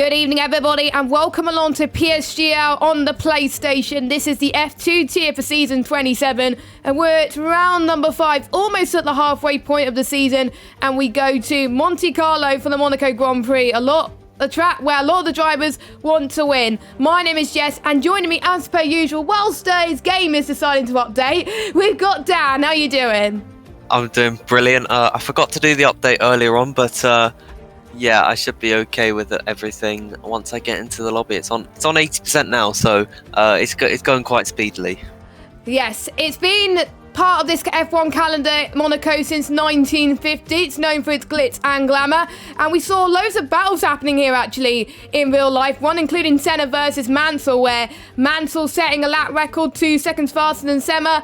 Good evening, everybody, and welcome along to PSGL on the PlayStation. This is the F2 tier for Season 27, and we're at round number 5, almost at the halfway point of the season, and we go to Monte Carlo for the Monaco Grand Prix. A track where a lot of the drivers want to win. My name is Jess, and joining me as per usual, whilst his game is deciding to update, we've got Dan. How you doing? I'm doing brilliant. I forgot to do the update earlier on, but yeah, I should be okay with everything once I get into the lobby. It's on 80% now, so it's going quite speedily. Yes, it's been part of this F1 calendar, Monaco, since 1950. It's known for its glitz and glamour, and we saw loads of battles happening here actually in real life. One including Senna versus Mansell, where Mansell setting a lap record 2 seconds faster than Senna,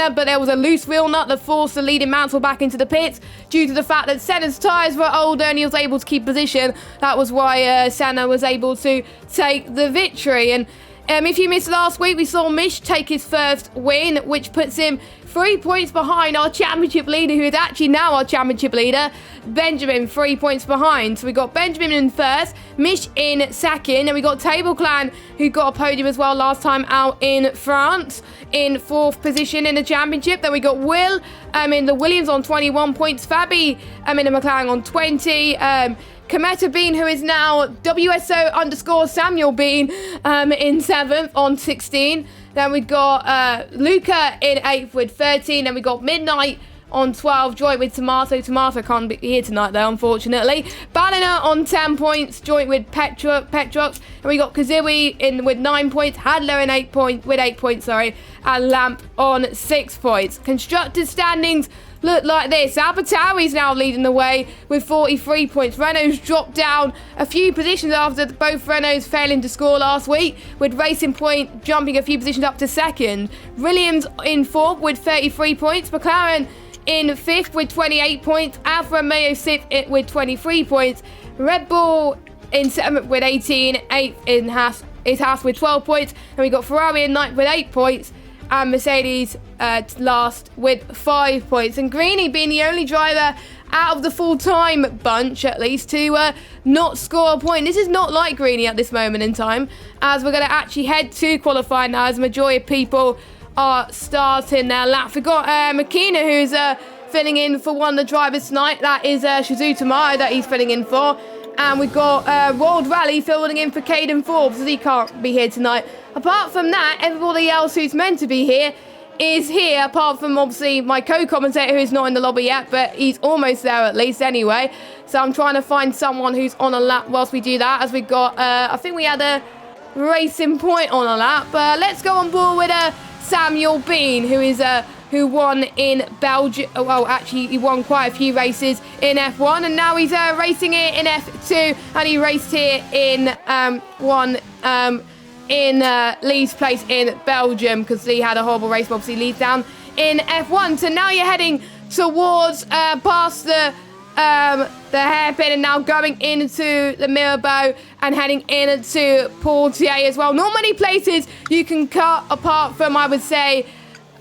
but there was a loose wheel nut that forced the leading Mansell back into the pits due to the fact that Senna's tyres were older and he was able to keep position. That was why Senna was able to take the victory. And if you missed last week, we saw Mish take his first win, which puts him 3 points behind our championship leader, who is actually now our championship leader, Benjamin, 3 points behind. So we got Benjamin in first, Mish in second, and we got Table Clan, who got a podium as well last time out in France, in 4th position in the championship. Then we got Will in the Williams on 21 points, Fabi in the McLaren on 20, Kometa Bean, who is now WSO_Samuel Bean, in 7th on 16. Then we got Luca in 8th with 13. Then we got Midnight on 12, joint with Tomato. Tomato can't be here tonight though, unfortunately. Ballina on 10 points, joint with Petrox. And we got Kazooie in with 9 points, Hadler in 8 points, and Lamp on 6 points. Constructors standings look like this. AlphaTauri's now leading the way with 43 points. Renault's dropped down a few positions after both Renaults failing to score last week, with Racing Point jumping a few positions up to 2nd. Williams in 4th with 33 points. McLaren in 5th with 28 points. Alfa Romeo 6th with 23 points. Red Bull in 7th with 18. 8th in Haas with 12 points. And we got Ferrari in 9th with 8 points. And Mercedes last with 5 points. And Greeny being the only driver out of the full-time bunch, at least, to not score a point. This is not like Greeny at this moment in time, as we're going to actually head to qualifying now, as the majority of people are starting their lap. We've got Makina, who's filling in for one of the drivers tonight. That is Shizuo Tamayo that he's filling in for. And we've got World Rally filling in for Caden Forbes, as he can't be here tonight. Apart from that, everybody else who's meant to be here is here, apart from obviously my co-commentator who's not in the lobby yet, but he's almost there at least anyway. So I'm trying to find someone who's on a lap whilst we do that, as we've got, I think we had a Racing Point on a lap. But let's go on board with Samuel Bean, who won in Belgium. Well, actually, he won quite a few races in F1, and now he's racing here in F2, and he raced here in Lee's place in Belgium, because Lee had a horrible race, but obviously Lee's down in F1. So now you're heading towards past the hairpin, and now going into the Mirabeau and heading into Portier as well. Not many places you can cut apart from, I would say,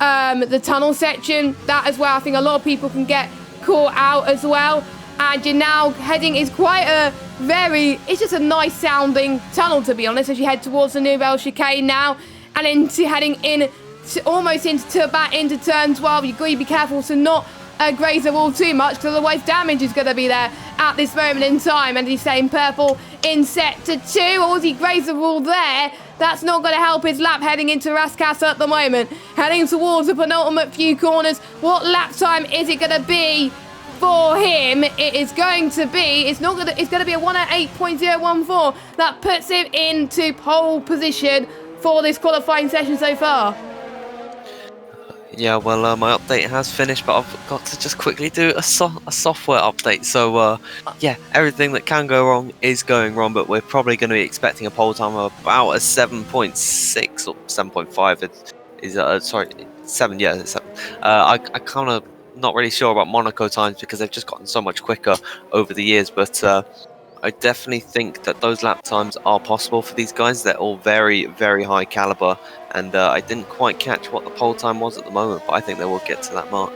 the tunnel section. That as well, I think a lot of people can get caught out as well. And you're now heading, it's quite it's just a nice sounding tunnel, to be honest, as you head towards the Nouvelle Chicane now, and heading in to, almost into turn 12. You've got to be careful to not graze the wall too much, because otherwise damage is going to be there at this moment in time. And he's saying purple in sector 2, or as he grazed the wall there, that's not going to help his lap heading into Rascasse at the moment. Heading towards the penultimate few corners. What lap time is it going to be for him? It is going to be, it's going to be a 108.014. That puts him into pole position for this qualifying session so far. Yeah, well, my update has finished, but I've got to just quickly do a software update. So, yeah, everything that can go wrong is going wrong, but we're probably going to be expecting a pole time of about a 7.6 or 7.5. Sorry, 7, yeah, 7. I kind of not really sure about Monaco times, because they've just gotten so much quicker over the years, but I definitely think that those lap times are possible for these guys. They're all very, very high caliber, and I didn't quite catch what the pole time was at the moment, but I think they will get to that mark.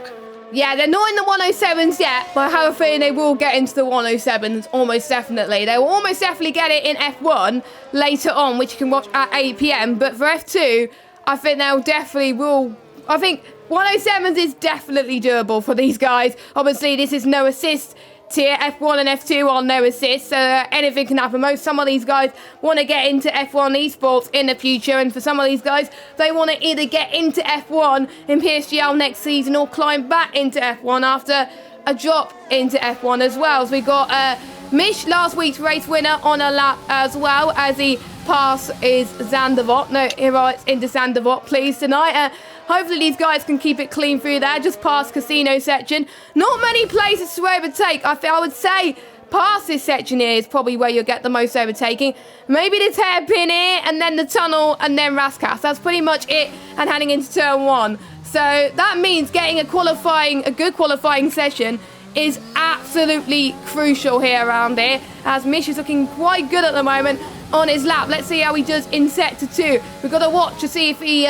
Yeah, they're not in the 107s yet, but I have a feeling they will get into the 107s almost definitely. They will almost definitely get it in F1 later on, which you can watch at 8 p.m. But for F2, I think they'll definitely will. I think 107s is definitely doable for these guys. Obviously, this is no assist tier. F1 and F2 are no assist, so anything can happen. Some of these guys want to get into F1 esports in the future, and for some of these guys, they want to either get into F1 in PSGL next season or climb back into F1 after a drop into F1 as well. So we got Mish, last week's race winner, on a lap as well as he passes Zandvoort. No, he rides into Zandvoort, please, tonight. Hopefully these guys can keep it clean through there, just past casino section. Not many places to overtake. I would say past this section here is probably where you'll get the most overtaking. Maybe the hairpin here, and then the tunnel, and then Raskas. That's pretty much it, and heading into turn 1. So that means getting a good qualifying session is absolutely crucial here around here, as Mish is looking quite good at the moment on his lap. Let's see how he does in sector 2. We've got to watch to see if he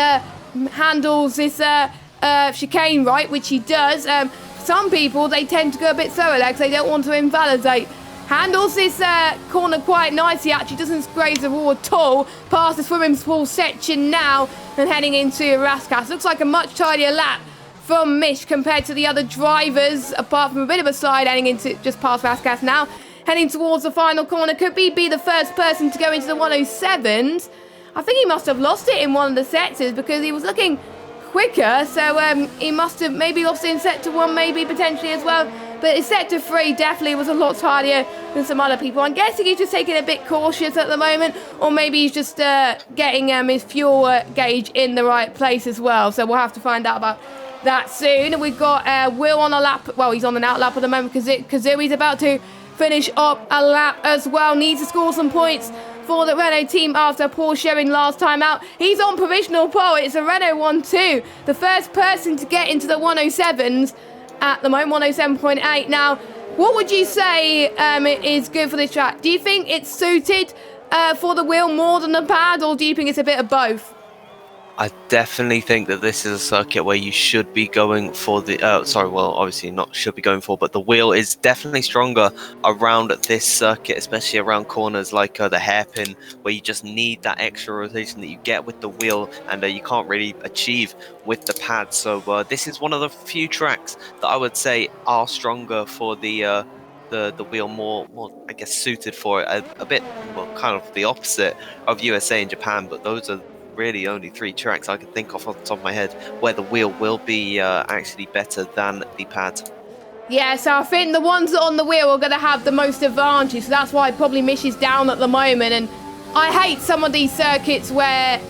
handles this chicane right, which he does. Some people, they tend to go a bit slower there because they don't want to invalidate. Handles this corner quite nicely, actually doesn't graze the wall at all. Past the swimming pool section now and heading into Raskas. Looks like a much tidier lap from Mish compared to the other drivers, apart from a bit of a slide heading into just past Raskas now. Heading towards the final corner. Could be the first person to go into the 107s. I think he must have lost it in one of the sectors because he was looking quicker. So he must have maybe lost it in sector 1, maybe potentially as well. But in sector 3 definitely was a lot tidier than some other people. I'm guessing he's just taking a bit cautious at the moment, or maybe he's just getting his fuel gauge in the right place as well. So we'll have to find out about that soon. We've got Will on a lap. Well, he's on an out lap at the moment because Kazui's about to finish up a lap as well. Needs to score some points for the Renault team after poor showing last time out. He's on provisional pole. It's a Renault 1-2. The first person to get into the 107s at the moment, 107.8. Now, what would you say is good for this track? Do you think it's suited for the wheel more than the pad, or do you think it's a bit of both? I definitely think that this is a circuit where you should be going for the obviously not should be going for, but the wheel is definitely stronger around this circuit, especially around corners like the hairpin, where you just need that extra rotation that you get with the wheel, and you can't really achieve with the pad. So this is one of the few tracks that I would say are stronger for the wheel, more I guess suited for it, a bit, well, kind of the opposite of USA and Japan, but those are really only 3 tracks I can think of the top of my head where the wheel will be actually better than the pad. Yeah, so I think the ones that are on the wheel are going to have the most advantage, so that's why probably Mish is down at the moment. And I hate some of these circuits where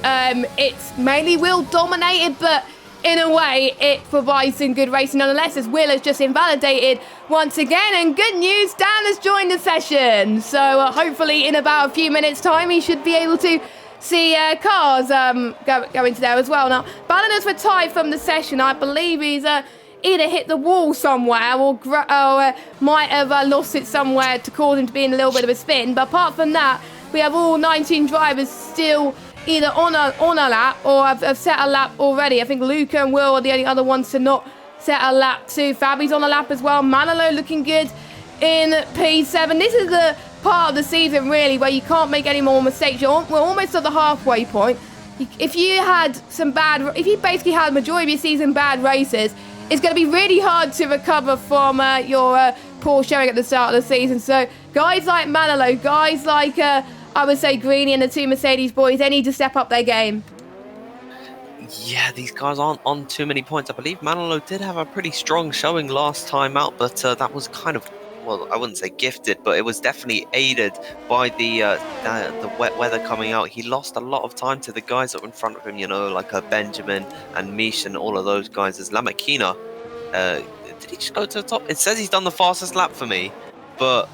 it's mainly wheel dominated, but in a way it provides some good racing nonetheless, as Will has just invalidated once again. And good news, Dan has joined the session, so hopefully in about a few minutes time he should be able to see cars go into there as well. Now, Balanas were tied from the session. I believe he's either hit the wall somewhere or might have lost it somewhere to cause him to be in a little bit of a spin. But apart from that, we have all 19 drivers still either on a lap or have set a lap already. I think Luca and Will are the only other ones to not set a lap too. Fabi's on a lap as well. Manolo looking good in P7. This is the part of the season really where you can't make any more mistakes. We're almost at the halfway point. If you basically had the majority of your season bad races, it's going to be really hard to recover from your poor showing at the start of the season. So guys like Manolo, guys like I would say Greeny and the 2 Mercedes boys, they need to step up their game. Yeah, these guys aren't on too many points. I believe Manolo did have a pretty strong showing last time out, but that was kind of, well, I wouldn't say gifted, but it was definitely aided by the wet weather coming out. He lost a lot of time to the guys that were in front of him, like Benjamin and Mish and all of those guys. As Lamakina, did he just go to the top? It says he's done the fastest lap for me, but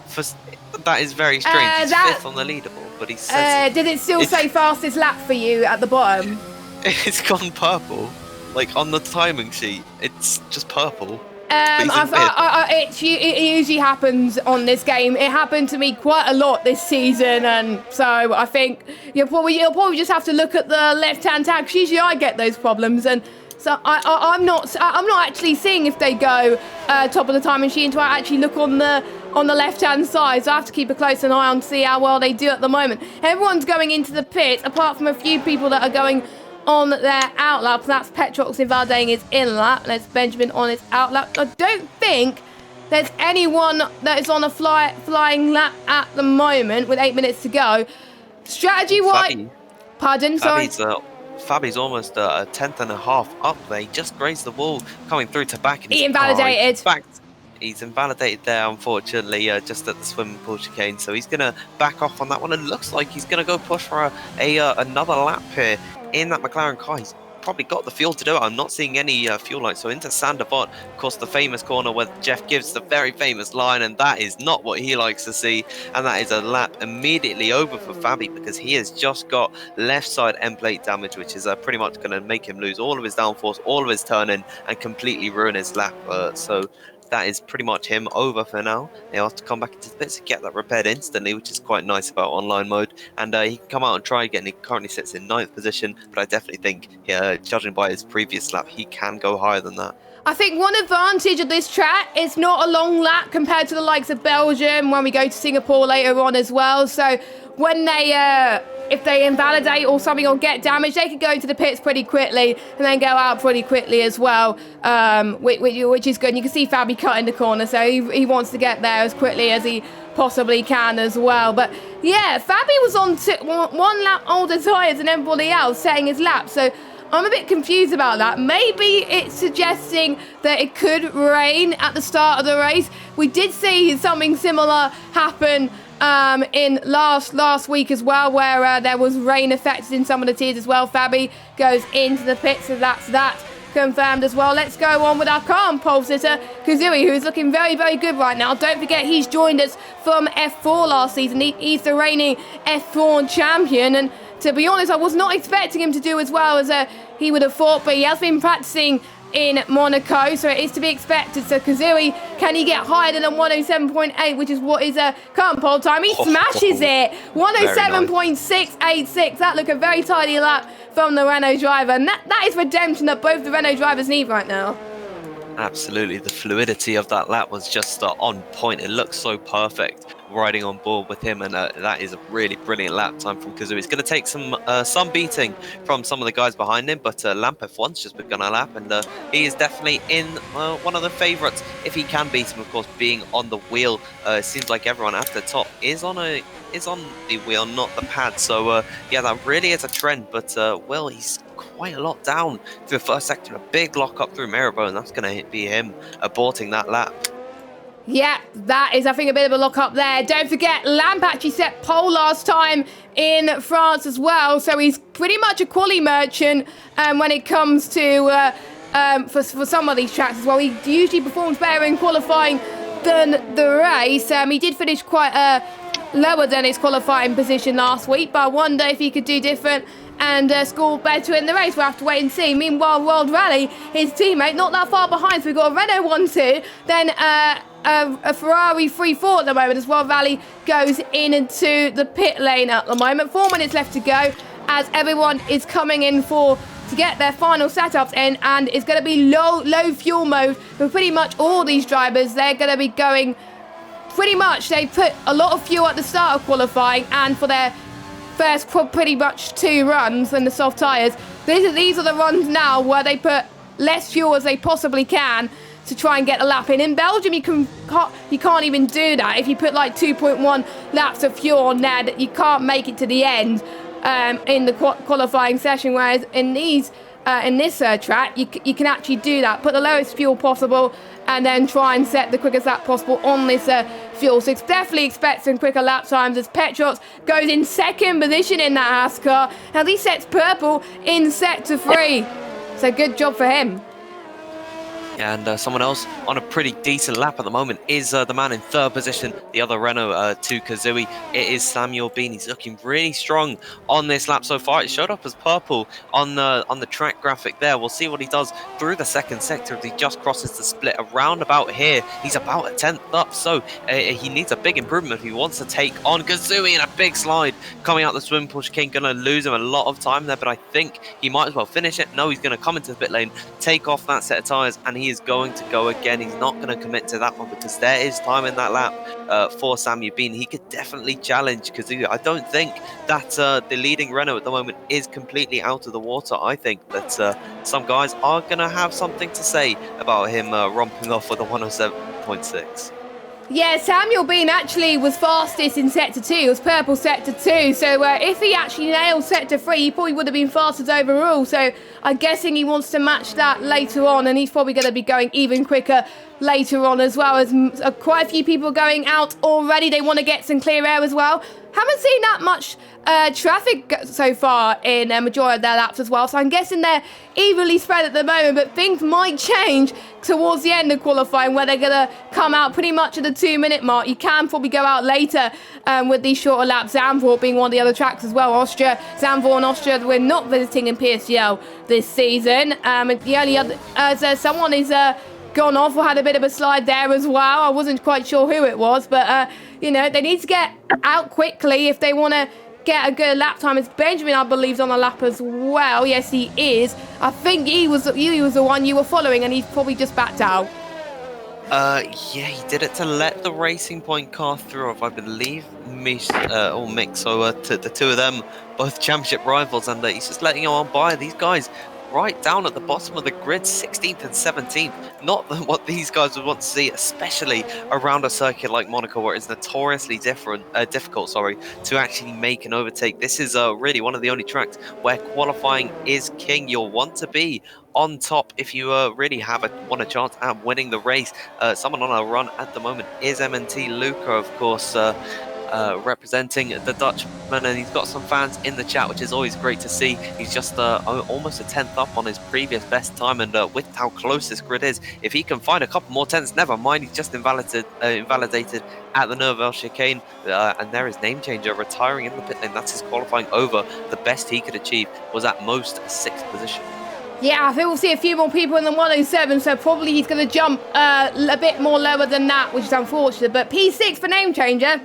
that is very strange. He's 5th on the leaderboard, but he says... did it still say fastest lap for you at the bottom? It's gone purple. Like, on the timing sheet, it's just purple. It usually happens on this game. It happened to me quite a lot this season, and so I think you'll probably just have to look at the left-hand tag, because usually I get those problems, and So I'm not actually seeing if they go top of the time machine until I actually look on the left-hand side. So I have to keep a close eye on to see how well they do at the moment. Everyone's going into the pit, apart from a few people that are going on their out lap. That's Petrox invalidating his in lap. There's Benjamin on his out lap. I don't think there's anyone that is on a flying lap at the moment with 8 minutes to go. Strategy-wise... Pardon, sorry? Fabi's almost a tenth and a half up there. He just grazed the wall coming through to back. He invalidated. He's invalidated there, unfortunately, just at the swimming pool chicane. So he's going to back off on that one. It looks like he's going to go push for another lap here in that McLaren car. He's probably got the fuel to do it. I'm not seeing any fuel lights. So into Sandavot, of course, the famous corner where Jeff gives the very famous line, and that is not what he likes to see. And that is a lap immediately over for Fabi, because he has just got left side end plate damage, which is pretty much going to make him lose all of his downforce, all of his turning, and completely ruin his lap. So that is pretty much him over for now. He'll have to come back into the pits to get that repaired instantly, which is quite nice about online mode. And he can come out and try again. He currently sits in 9th position, but I definitely think, judging by his previous lap, he can go higher than that. I think one advantage of this track is not a long lap compared to the likes of Belgium when we go to Singapore later on as well. So when if they invalidate or something or get damaged, they can go into the pits pretty quickly and then go out pretty quickly as well, which is good. And you can see Fabi cutting the corner, so he wants to get there as quickly as he possibly can as well. But yeah, Fabi was on one lap older tyres than everybody else setting his lap, so I'm a bit confused about that. Maybe it's suggesting that it could rain at the start of the race. We did see something similar happen in last week as well, where there was rain affected in some of the tiers as well. Fabi goes into the pit, so that's that confirmed as well. Let's go on with our car and pole sitter, Kazui, who's looking very, very good right now. Don't forget, he's joined us from F4 last season. He's the reigning F4 champion, and to be honest, I was not expecting him to do as well as he would have thought, but he has been practicing in Monaco, so it is to be expected. So Kazui, can he get higher than a 107.8, which is what is a current pole time? He smashes it. 107.686. That looked a very tidy lap from the Renault driver, and that is redemption that both the Renault drivers need right now. Absolutely, the fluidity of that lap was just on point. It looks so perfect riding on board with him, and that is a really brilliant lap time from Kazoo. It's going to take some beating from some of the guys behind him, but Lamp F1's just begun a lap, and he is definitely in one of the favourites if he can beat him. Of course, being on the wheel, it seems like everyone at the top is on the wheel, not the pad. So yeah, that really is a trend. But Will, he's quite a lot down through the first sector, a big lock up through Mirabeau, and that's going to be him aborting that lap. Yeah, that is, I think, a bit of a lock up there. Don't forget, Lamp actually set pole last time in France as well, so he's pretty much a quali merchant when it comes to for some of these tracks as well. He usually performs better in qualifying than the race. He did finish quite lower than his qualifying position last week, but I wonder if he could do different and score better in the race. We'll have to wait and see. Meanwhile, World Rally, his teammate, not that far behind, so we've got a Renault 1-2, then a Ferrari 3-4 at the moment as World Rally goes into the pit lane at the moment. 4 minutes left to go as everyone is coming in to get their final setups in, and it's going to be low fuel mode for pretty much all these drivers. They're going to be going pretty much, they put a lot of fuel at the start of qualifying and for their first pretty much 2 runs in the soft tyres. These are the runs now where they put less fuel as they possibly can to try and get a lap in. In Belgium, you can't even do that. If you put like 2.1 laps of fuel on there, you can't make it to the end in the qualifying session, whereas in this track, you can actually do that. Put the lowest fuel possible and then try and set the quickest lap possible on this fuel. So definitely expect some quicker lap times as Petrox goes in 2nd position in that Haas car. Now he sets purple in sector 3. So good job for him. And someone else on a pretty decent lap at the moment is the man in third position, the other Renault to Kazooie. It is Samuel Bean. He's looking really strong on this lap so far. It showed up as purple on the track graphic there. We'll see what he does through the second sector if he just crosses the split around about here. He's about a 10th up, so he needs a big improvement if he wants to take on Kazooie in a big slide. Coming out the swim push, King going to lose him a lot of time there, but I think he might as well finish it. No, he's going to come into the pit lane, take off that set of tyres, and he is going to go again. He's not going to commit to that one because there is time in that lap for Samuel Bean. He could definitely challenge Kazooie. I don't think that the leading Renault at the moment is completely out of the water. I think that some guys are going to have something to say about him romping off with a 107.6. Yeah, Samuel Bean actually was fastest in Sector 2. It was purple Sector 2. So if he actually nailed Sector 3, he probably would have been fastest overall. So I'm guessing he wants to match that later on, and he's probably going to be going even quicker later on as well, as quite a few people going out already. They want to get some clear air as well. Haven't seen that much traffic so far in a majority of their laps as well, so I'm guessing they're evenly spread at the moment, but things might change towards the end of qualifying where they're going to come out pretty much at the 2-minute mark. You can probably go out later with these shorter laps, Zandvoort being one of the other tracks as well. Zandvoort and Austria, we're not visiting in PSGL this season. The only other, someone is gone off or had a bit of a slide there as well. I wasn't quite sure who it was, but you know, they need to get out quickly if they want to get a good lap time. It's Benjamin, I believe, is on the lap as well. Yes, he is. I think he was the one you were following, and he's probably just backed out. Yeah, he did it to let the Racing Point car through, if I believe, Mick. So the two of them, both championship rivals, and he's just letting them on by. These guys right down at the bottom of the grid, 16th and 17th. Not what these guys would want to see, especially around a circuit like Monaco, where it's notoriously difficult to actually make an overtake. This is really one of the only tracks where qualifying is king. You'll want to be on top if you really want a chance at winning the race. Someone on a run at the moment is MNT Luca, of course, representing the Dutchman, and he's got some fans in the chat, which is always great to see. He's just almost a 10th up on his previous best time, and with how close this grid is, if he can find a couple more tenths, never mind, he's just invalidated at the Nouvelle Chicane, and there is name changer retiring in the pit lane. That's his qualifying over. The best he could achieve was at most 6th position. Yeah, I think we'll see a few more people in the 107, so probably he's going to jump a bit more lower than that, which is unfortunate, but P6 for name changer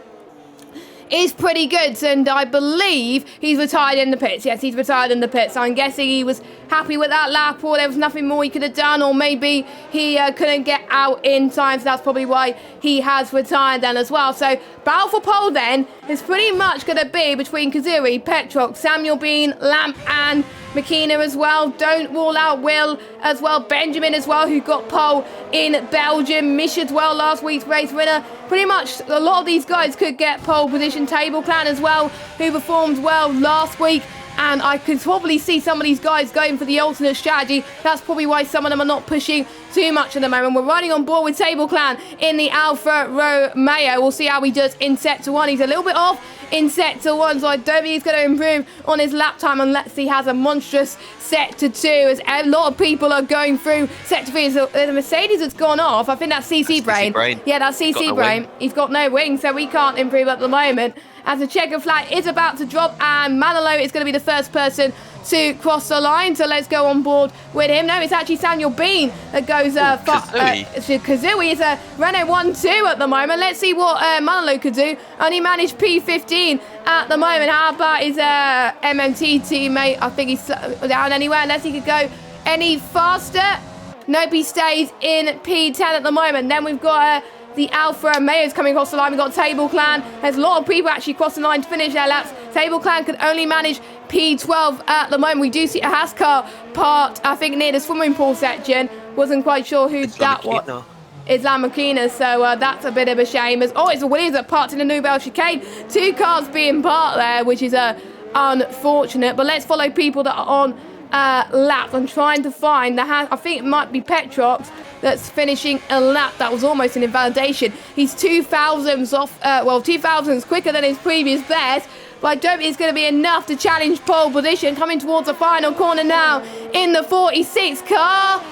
is pretty good, and I believe he's retired in the pits. Yes, he's retired in the pits. So I'm guessing he was happy with that lap, or there was nothing more he could have done, or maybe he couldn't get out in time, so that's probably why he has retired then as well. So battle for pole then is pretty much going to be between Kazooie, Petrox, Samuel Bean, Lamp and McKenna as well. Don't rule out Will as well. Benjamin as well, who got pole in Belgium. Mish as well, last week's race winner. Pretty much a lot of these guys could get pole position. Table Clan as well, who performed well last week. And I could probably see some of these guys going for the alternate strategy. That's probably why some of them are not pushing too much at the moment. We're riding on board with Table Clan in the Alfa Romeo. We'll see how he does in Sector 1. He's a little bit off in Sector 1, so I don't think he's going to improve on his lap time unless he has a monstrous Sector 2, as a lot of people are going through Sector 3. So the Mercedes has gone off. I think that's CC Brain. Yeah, that's CC Brain. He's got no wing, so we can't improve at the moment. As the checker flag is about to drop, and Manolo is going to be the first person to cross the line, so let's go on board with him. No, it's actually Samuel Bean that goes Kazooie is a Renault 1-2 at the moment. Let's see what Manolo could do. Only managed P15 at the moment. How about his MMT teammate? I think he's down anywhere unless he could go any faster. Nope, he stays in P10 at the moment. Then we've got the Alfa Romeo's coming across the line. We've got Table Clan. There's a lot of people actually crossing the line to finish their laps. Table Clan could only manage P12 at the moment. We do see a Haskar part, I think, near the swimming pool section. Wasn't quite sure who that was. It's Lamborghini, so that's a bit of a shame. It's a Williams that parked in the Nouvelle Chicane. 2 cars being parked there, which is unfortunate. But let's follow people that are on laps. I'm trying to find I think it might be Petrox that's finishing a lap that was almost an invalidation. He's 2,000s off, 2,000s quicker than his previous best, but I don't think it's going to be enough to challenge pole position. Coming towards the final corner now in the 46 car.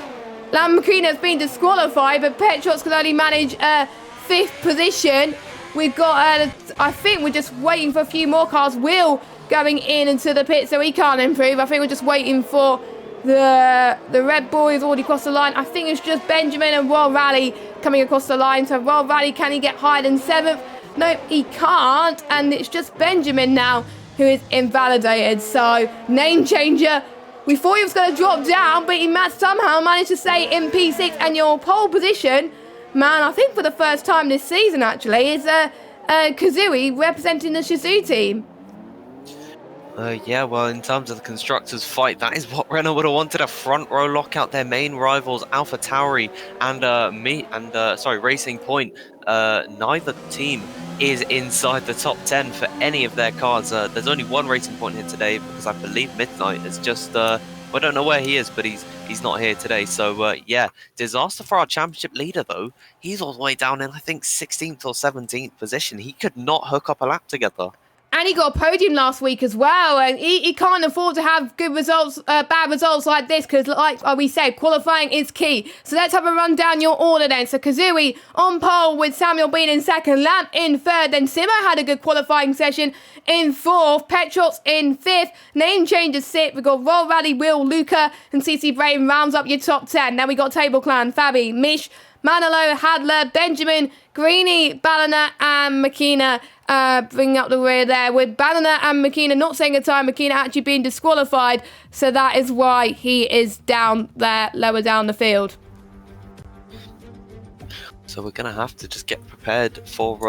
Lamborghini has been disqualified, but Petrots can only manage a 5th position. We've got, I think we're just waiting for a few more cars. Will going into the pit, so he can't improve. I think we're just waiting for the Red Bull is already across the line. I think it's just Benjamin and Royal Rally coming across the line. So Royal Rally, can he get higher than 7th? Nope, he can't. And it's just Benjamin now who is invalidated. So name changer. We thought he was going to drop down, but he somehow managed to stay in P6. And your pole position, man, I think for the first time this season, actually, is Kazooie representing the Shizou team. Yeah, well, in terms of the constructors' fight, that is what Renault would have wanted, a front row lockout. Their main rivals, AlphaTauri and Racing Point. Neither team is inside the top 10 for any of their cars. There's only one Racing Point here today because I believe Midnight is just. I don't know where he is, but he's not here today. So yeah, disaster for our championship leader though. He's all the way down in I think 16th or 17th position. He could not hook up a lap together. And he got a podium last week as well. And he can't afford to have good results, bad results like this because, like we said, qualifying is key. So let's have a run down your order then. So Kazooie on pole with Samuel Bean in 2nd, Lamp in 3rd. Then Simo had a good qualifying session in 4th. Petrots in 5th. Name changes 6th. We've got Royal Rally, Will, Luca and CC Brain rounds up your top 10. Now we got Table Clan, Fabi, Mish, Manolo, Hadler, Benjamin, Greeny, Ballina and Makina bringing up the rear there with Ballina and Makina not saying a time. Makina actually being disqualified, so that is why he is down there, lower down the field. So we're going to have to just get prepared for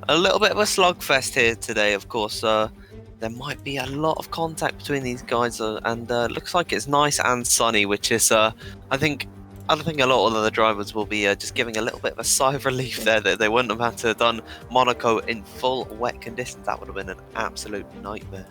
a little bit of a slugfest here today. Of course, there might be a lot of contact between these guys and looks like it's nice and sunny, which is, I think a lot of the drivers will be just giving a little bit of a sigh of relief there that they wouldn't have had to have done Monaco in full wet conditions. That would have been an absolute nightmare.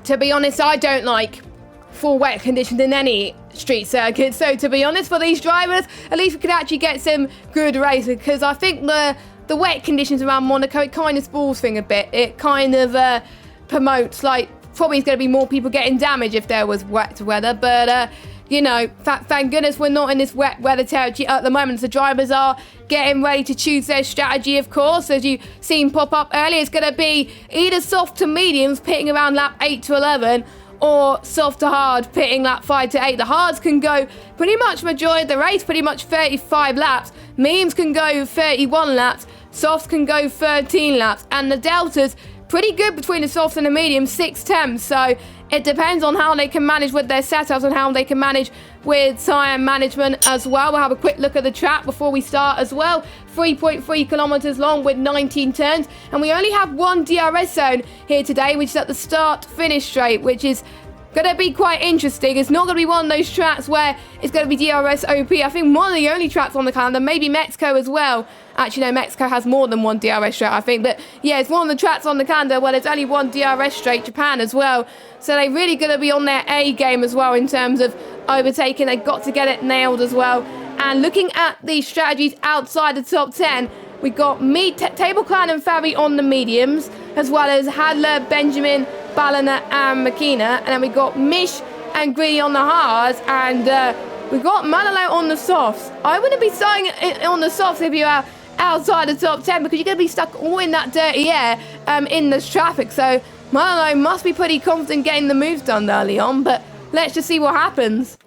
To be honest, I don't like full wet conditions in any street circuit. So to be honest, for these drivers, at least we could actually get some good racing because I think the wet conditions around Monaco, it kind of spoils things a bit. It kind of promotes, like, probably is going to be more people getting damaged if there was wet weather, but you know, thank goodness we're not in this wet weather territory at the moment. The drivers are getting ready to choose their strategy, of course. As you've seen pop up earlier, it's going to be either soft to mediums pitting around lap 8 to 11 or soft to hard pitting lap 5 to 8. The hards can go pretty much majority of the race, pretty much 35 laps. Mediums can go 31 laps. Softs can go 13 laps. And the deltas, pretty good between the softs and the mediums, 6 temps. So it depends on how they can manage with their setups and how they can manage with tyre management as well. We'll have a quick look at the track before we start as well. 3.3 kilometres long with 19 turns. And we only have one DRS zone here today, which is at the start-finish straight, which is going to be quite interesting. It's not going to be one of those tracks where it's going to be DRS OP. I think one of the only tracks on the calendar, maybe Mexico as well. Actually, no, Mexico has more than one DRS straight, I think. But yeah, it's one of the tracks on the calendar where there's only one DRS straight, Japan as well. So they're really going to be on their A game as well in terms of overtaking. They've got to get it nailed as well. And looking at the strategies outside the top 10, we've got me, Table Clan and Fabi on the mediums, as well as Hadler, Benjamin, Ballina and Makina. And then we've got Mish and Greeny on the hards. And we've got Manolo on the softs. I wouldn't be starting on the softs if you are outside the top 10 because you're going to be stuck all in that dirty air in this traffic. So Manolo must be pretty confident getting the moves done early on. But let's just see what happens.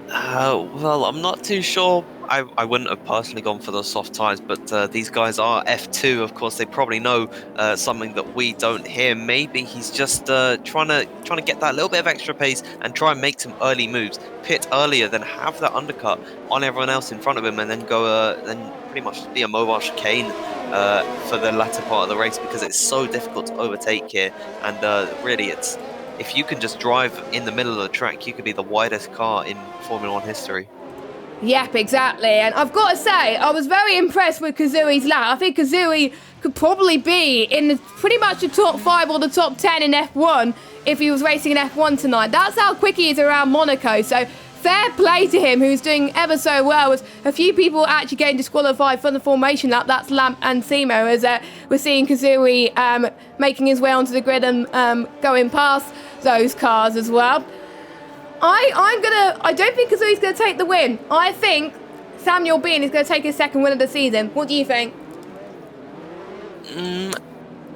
Well, I'm not too sure. I wouldn't have personally gone for the soft tyres, but these guys are F2. Of course, they probably know something that we don't hear. Maybe he's just trying to get that little bit of extra pace and try and make some early moves. Pit earlier, then have that undercut on everyone else in front of him, and then go then pretty much be a mobile chicane for the latter part of the race because it's so difficult to overtake here. And really, it's if you can just drive in the middle of the track, you could be the widest car in Formula 1 history. Yep, exactly. And I've got to say, I was very impressed with Kazooie's lap. I think Kazooie could probably be in pretty much the top 5 or the top 10 in F1 if he was racing in F1 tonight. That's how quick he is around Monaco. So fair play to him, who's doing ever so well. With a few people actually getting disqualified for the formation lap. That's Lamp and Simo, as we're seeing Kazooie making his way onto the grid and going past those cars as well. I don't think Kazui's gonna take the win. I think Samuel Bean is gonna take his second win of the season. What do you think?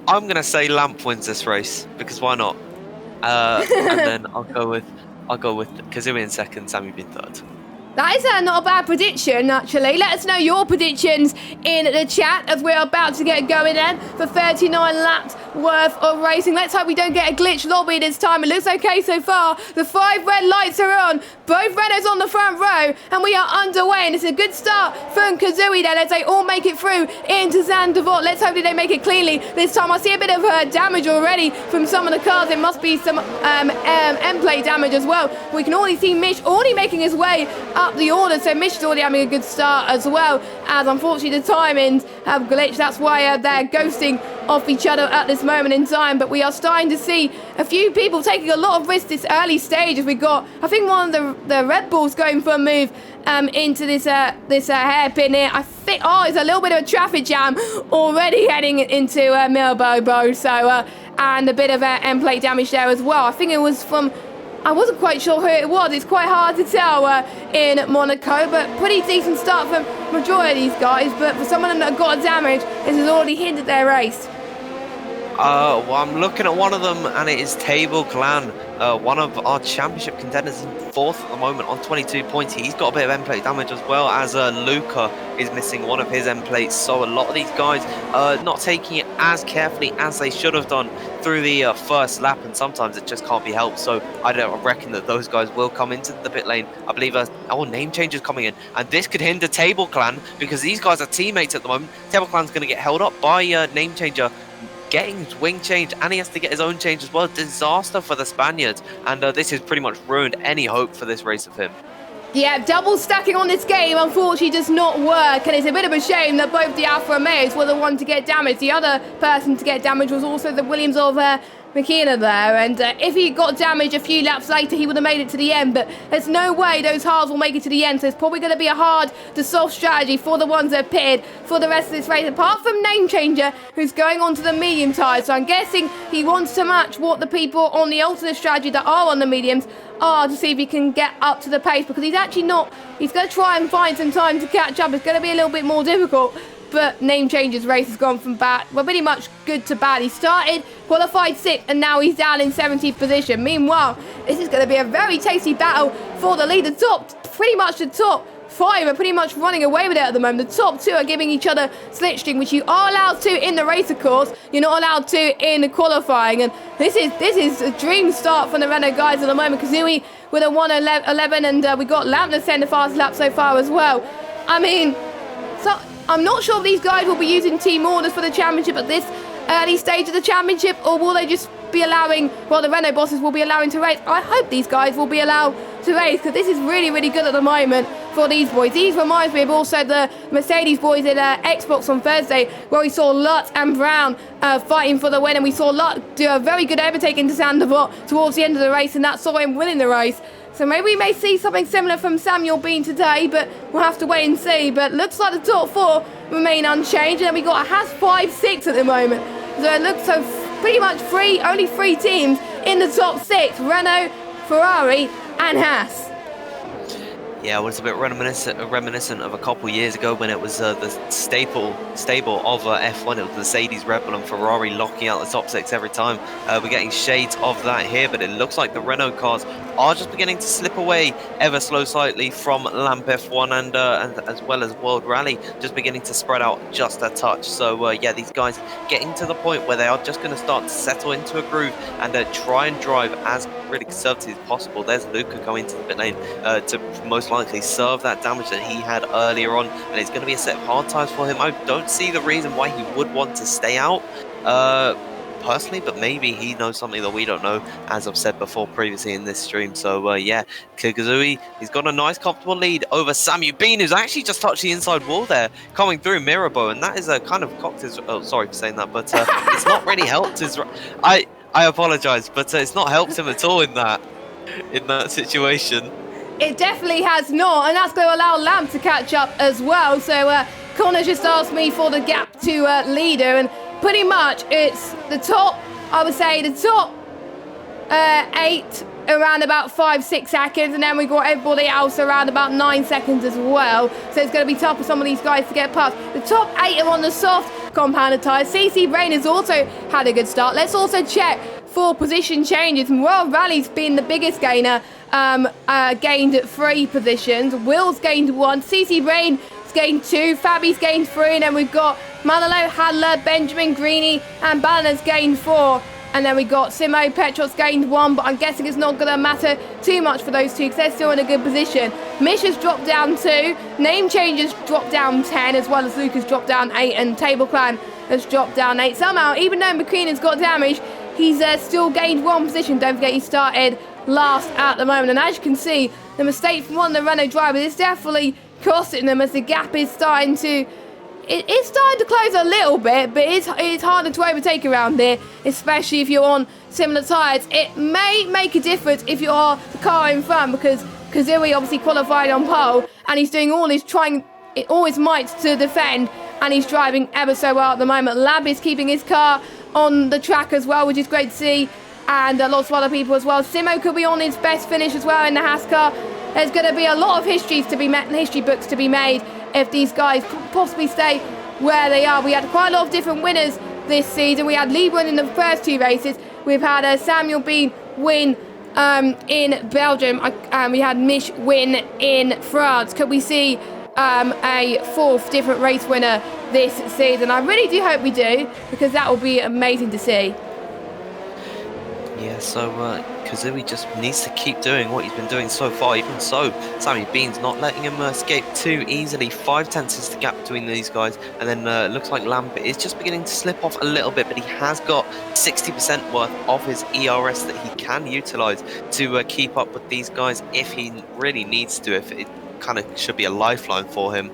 I'm gonna say Lamp wins this race because why not? And then I'll go with Kazui in second, Sammy Bean third. That is not a bad prediction, actually. Let us know your predictions in the chat as we're about to get going then for 39 laps worth of racing. Let's hope we don't get a glitch lobby this time. It looks okay so far. The 5 red lights are on. Both Renaults on the front row, and we are underway. And it's a good start from Kazui then as they all make it through into Zandvoort. Let's hope they make it cleanly this time. I see a bit of damage already from some of the cars. It must be some end plate damage as well. We can already see Mish already making his way up the order, so Mish is already having a good start as well, as unfortunately the timings have glitched. That's why they're ghosting off each other at this moment in time. But we are starting to see a few people taking a lot of risks this early stage, as we got, I think, one of the Red Bulls going for a move into this hairpin here. I think, there's a little bit of a traffic jam already heading into Milbobo, so and a bit of end plate damage there as well. I think it was from, I wasn't quite sure who it was. It's quite hard to tell in Monaco, but pretty decent start from majority of these guys. But for some of them that got damage, this has already hindered their race. Well, I'm looking at one of them, and it is Table Clan, one of our championship contenders, in fourth at the moment on 22 points. He's got a bit of end plate damage as well, as Luca is missing one of his end plates. So a lot of these guys not taking it as carefully as they should have done through the first lap, and sometimes it just can't be helped. So I don't reckon that those guys will come into the pit lane. I believe name change is coming in, and this could hinder Table Clan because these guys are teammates at the moment. Table Clan's going to get held up by name changer getting his wing change, and he has to get his own change as well. Disaster for the Spaniards, and this has pretty much ruined any hope for this race of him. Yeah, double stacking on this game unfortunately does not work, and it's a bit of a shame that both the Alfa Romeos were the one to get damaged. The other person to get damaged was also the Williams of McKenna there, and if he got damaged a few laps later, he would have made it to the end, but there's no way those halves will make it to the end, so it's probably going to be a hard to soft strategy for the ones that pitted for the rest of this race, apart from Name Changer, who's going on to the medium tyres. So I'm guessing he wants to match what the people on the alternate strategy that are on the mediums are, to see if he can get up to the pace, because he's actually not, he's going to try and find some time to catch up. It's going to be a little bit more difficult. But Name Changer's race has gone from bad, well, pretty much good to bad. He started, qualified 6th, and now he's down in 17th position. Meanwhile, this is going to be a very tasty battle for the lead. Pretty much the top 5 are pretty much running away with it at the moment. The top 2 are giving each other slipstream, which you are allowed to in the race, of course. You're not allowed to in the qualifying. And this is a dream start from the Renault guys at the moment. Kazui with a 1:11, and we got Lamp that's the fastest lap so far as well. I mean, so I'm not sure if these guys will be using team orders for the championship at this early stage of the championship, or will they just be allowing, well, the Renault bosses will be allowing to race. I hope these guys will be allowed to race, because this is really, really good at the moment for these boys. These reminds me of also the Mercedes boys in Xbox on Thursday, where we saw Lutz and Brown fighting for the win, and we saw Lutz do a very good overtake into Zandvoort towards the end of the race, and that saw him winning the race. So maybe we may see something similar from Samuel Bean today, but we'll have to wait and see. But looks like the top 4 remain unchanged, and then we got a Haas 5-6 at the moment. So it looks so pretty much only 3 teams in the top 6: Renault, Ferrari, and Haas. Yeah, well, it's a bit reminiscent of a couple years ago when it was the stable of F1. It was Mercedes, Red Bull, and Ferrari locking out the top 6 every time. We're getting shades of that here, but it looks like the Renault cars are just beginning to slip away ever slightly from Lamp F1 and as well as World Rally, just beginning to spread out just a touch. So yeah, these guys getting to the point where they are just going to start to settle into a groove and try and drive as really conservative as possible. There's Luca going to the pit lane to most likely serve that damage that he had earlier on, and it's going to be a set of hard times for him. I don't see the reason why he would want to stay out personally, but maybe he knows something that we don't know, as I've said before previously in this stream. So yeah, Kazui, he's got a nice comfortable lead over Samuel Bean, who's actually just touched the inside wall there coming through Mirabeau, and that is a kind of cocked his, oh, sorry for saying that, but it's not really helped his, I apologize, but it's not helped him at all in that situation. It definitely has not, and that's going to allow Lamp to catch up as well. So Connor just asked me for the gap to leader, and pretty much it's the top, I would say the top 8 around about 5-6 seconds, and then we got everybody else around about 9 seconds as well. So it's going to be tough for some of these guys to get past. The top 8 are on the soft compounded tyres. CC Brain has also had a good start. Let's also check for position changes. Royal Rally's been the biggest gainer, gained 3 positions. Will's gained 1. CC Brain's gained 2. Fabi's gained 3. And then we've got Manolo, Hadler, Benjamin, Greeny, and Ballina's gained 4. And then we got Simo, Petros gained 1, but I'm guessing it's not going to matter too much for those 2 because they're still in a good position. Mish has dropped down 2. Name Changes dropped down 10, as well as Lucas dropped down 8, and Table Clan has dropped down 8. Somehow, even though McQueen has got damage, he's still gained 1 position. Don't forget he started last at the moment. And as you can see, the mistake from one of the Renault drivers is definitely costing them as the gap is starting to... It's starting to close a little bit, but it's harder to overtake around here, especially if you're on similar tyres. It may make a difference if you are the car in front, because Kazooie obviously qualified on pole, and he's doing all his might to defend, and he's driving ever so well at the moment. Lab is keeping his car on the track as well, which is great to see, and lots of other people as well. Simo could be on his best finish as well in the Haas car. There's going to be a lot of history books to be made if these guys could possibly stay where they are. We had quite a lot of different winners this season. We had Lee win in the first 2 races. We've had Samuel Bean win in Belgium, and we had Mish win in France. Could we see a 4th different race winner this season? I really do hope we do, because that will be amazing to see. Yeah, so Kazooie just needs to keep doing what he's been doing so far. Even so, Sammy Bean's not letting him escape too easily. 5 tenths is the gap between these guys, and then looks like Lambert is just beginning to slip off a little bit, but he has got 60% worth of his ERS that he can utilise to keep up with these guys if he really needs to. If it kind of should be a lifeline for him.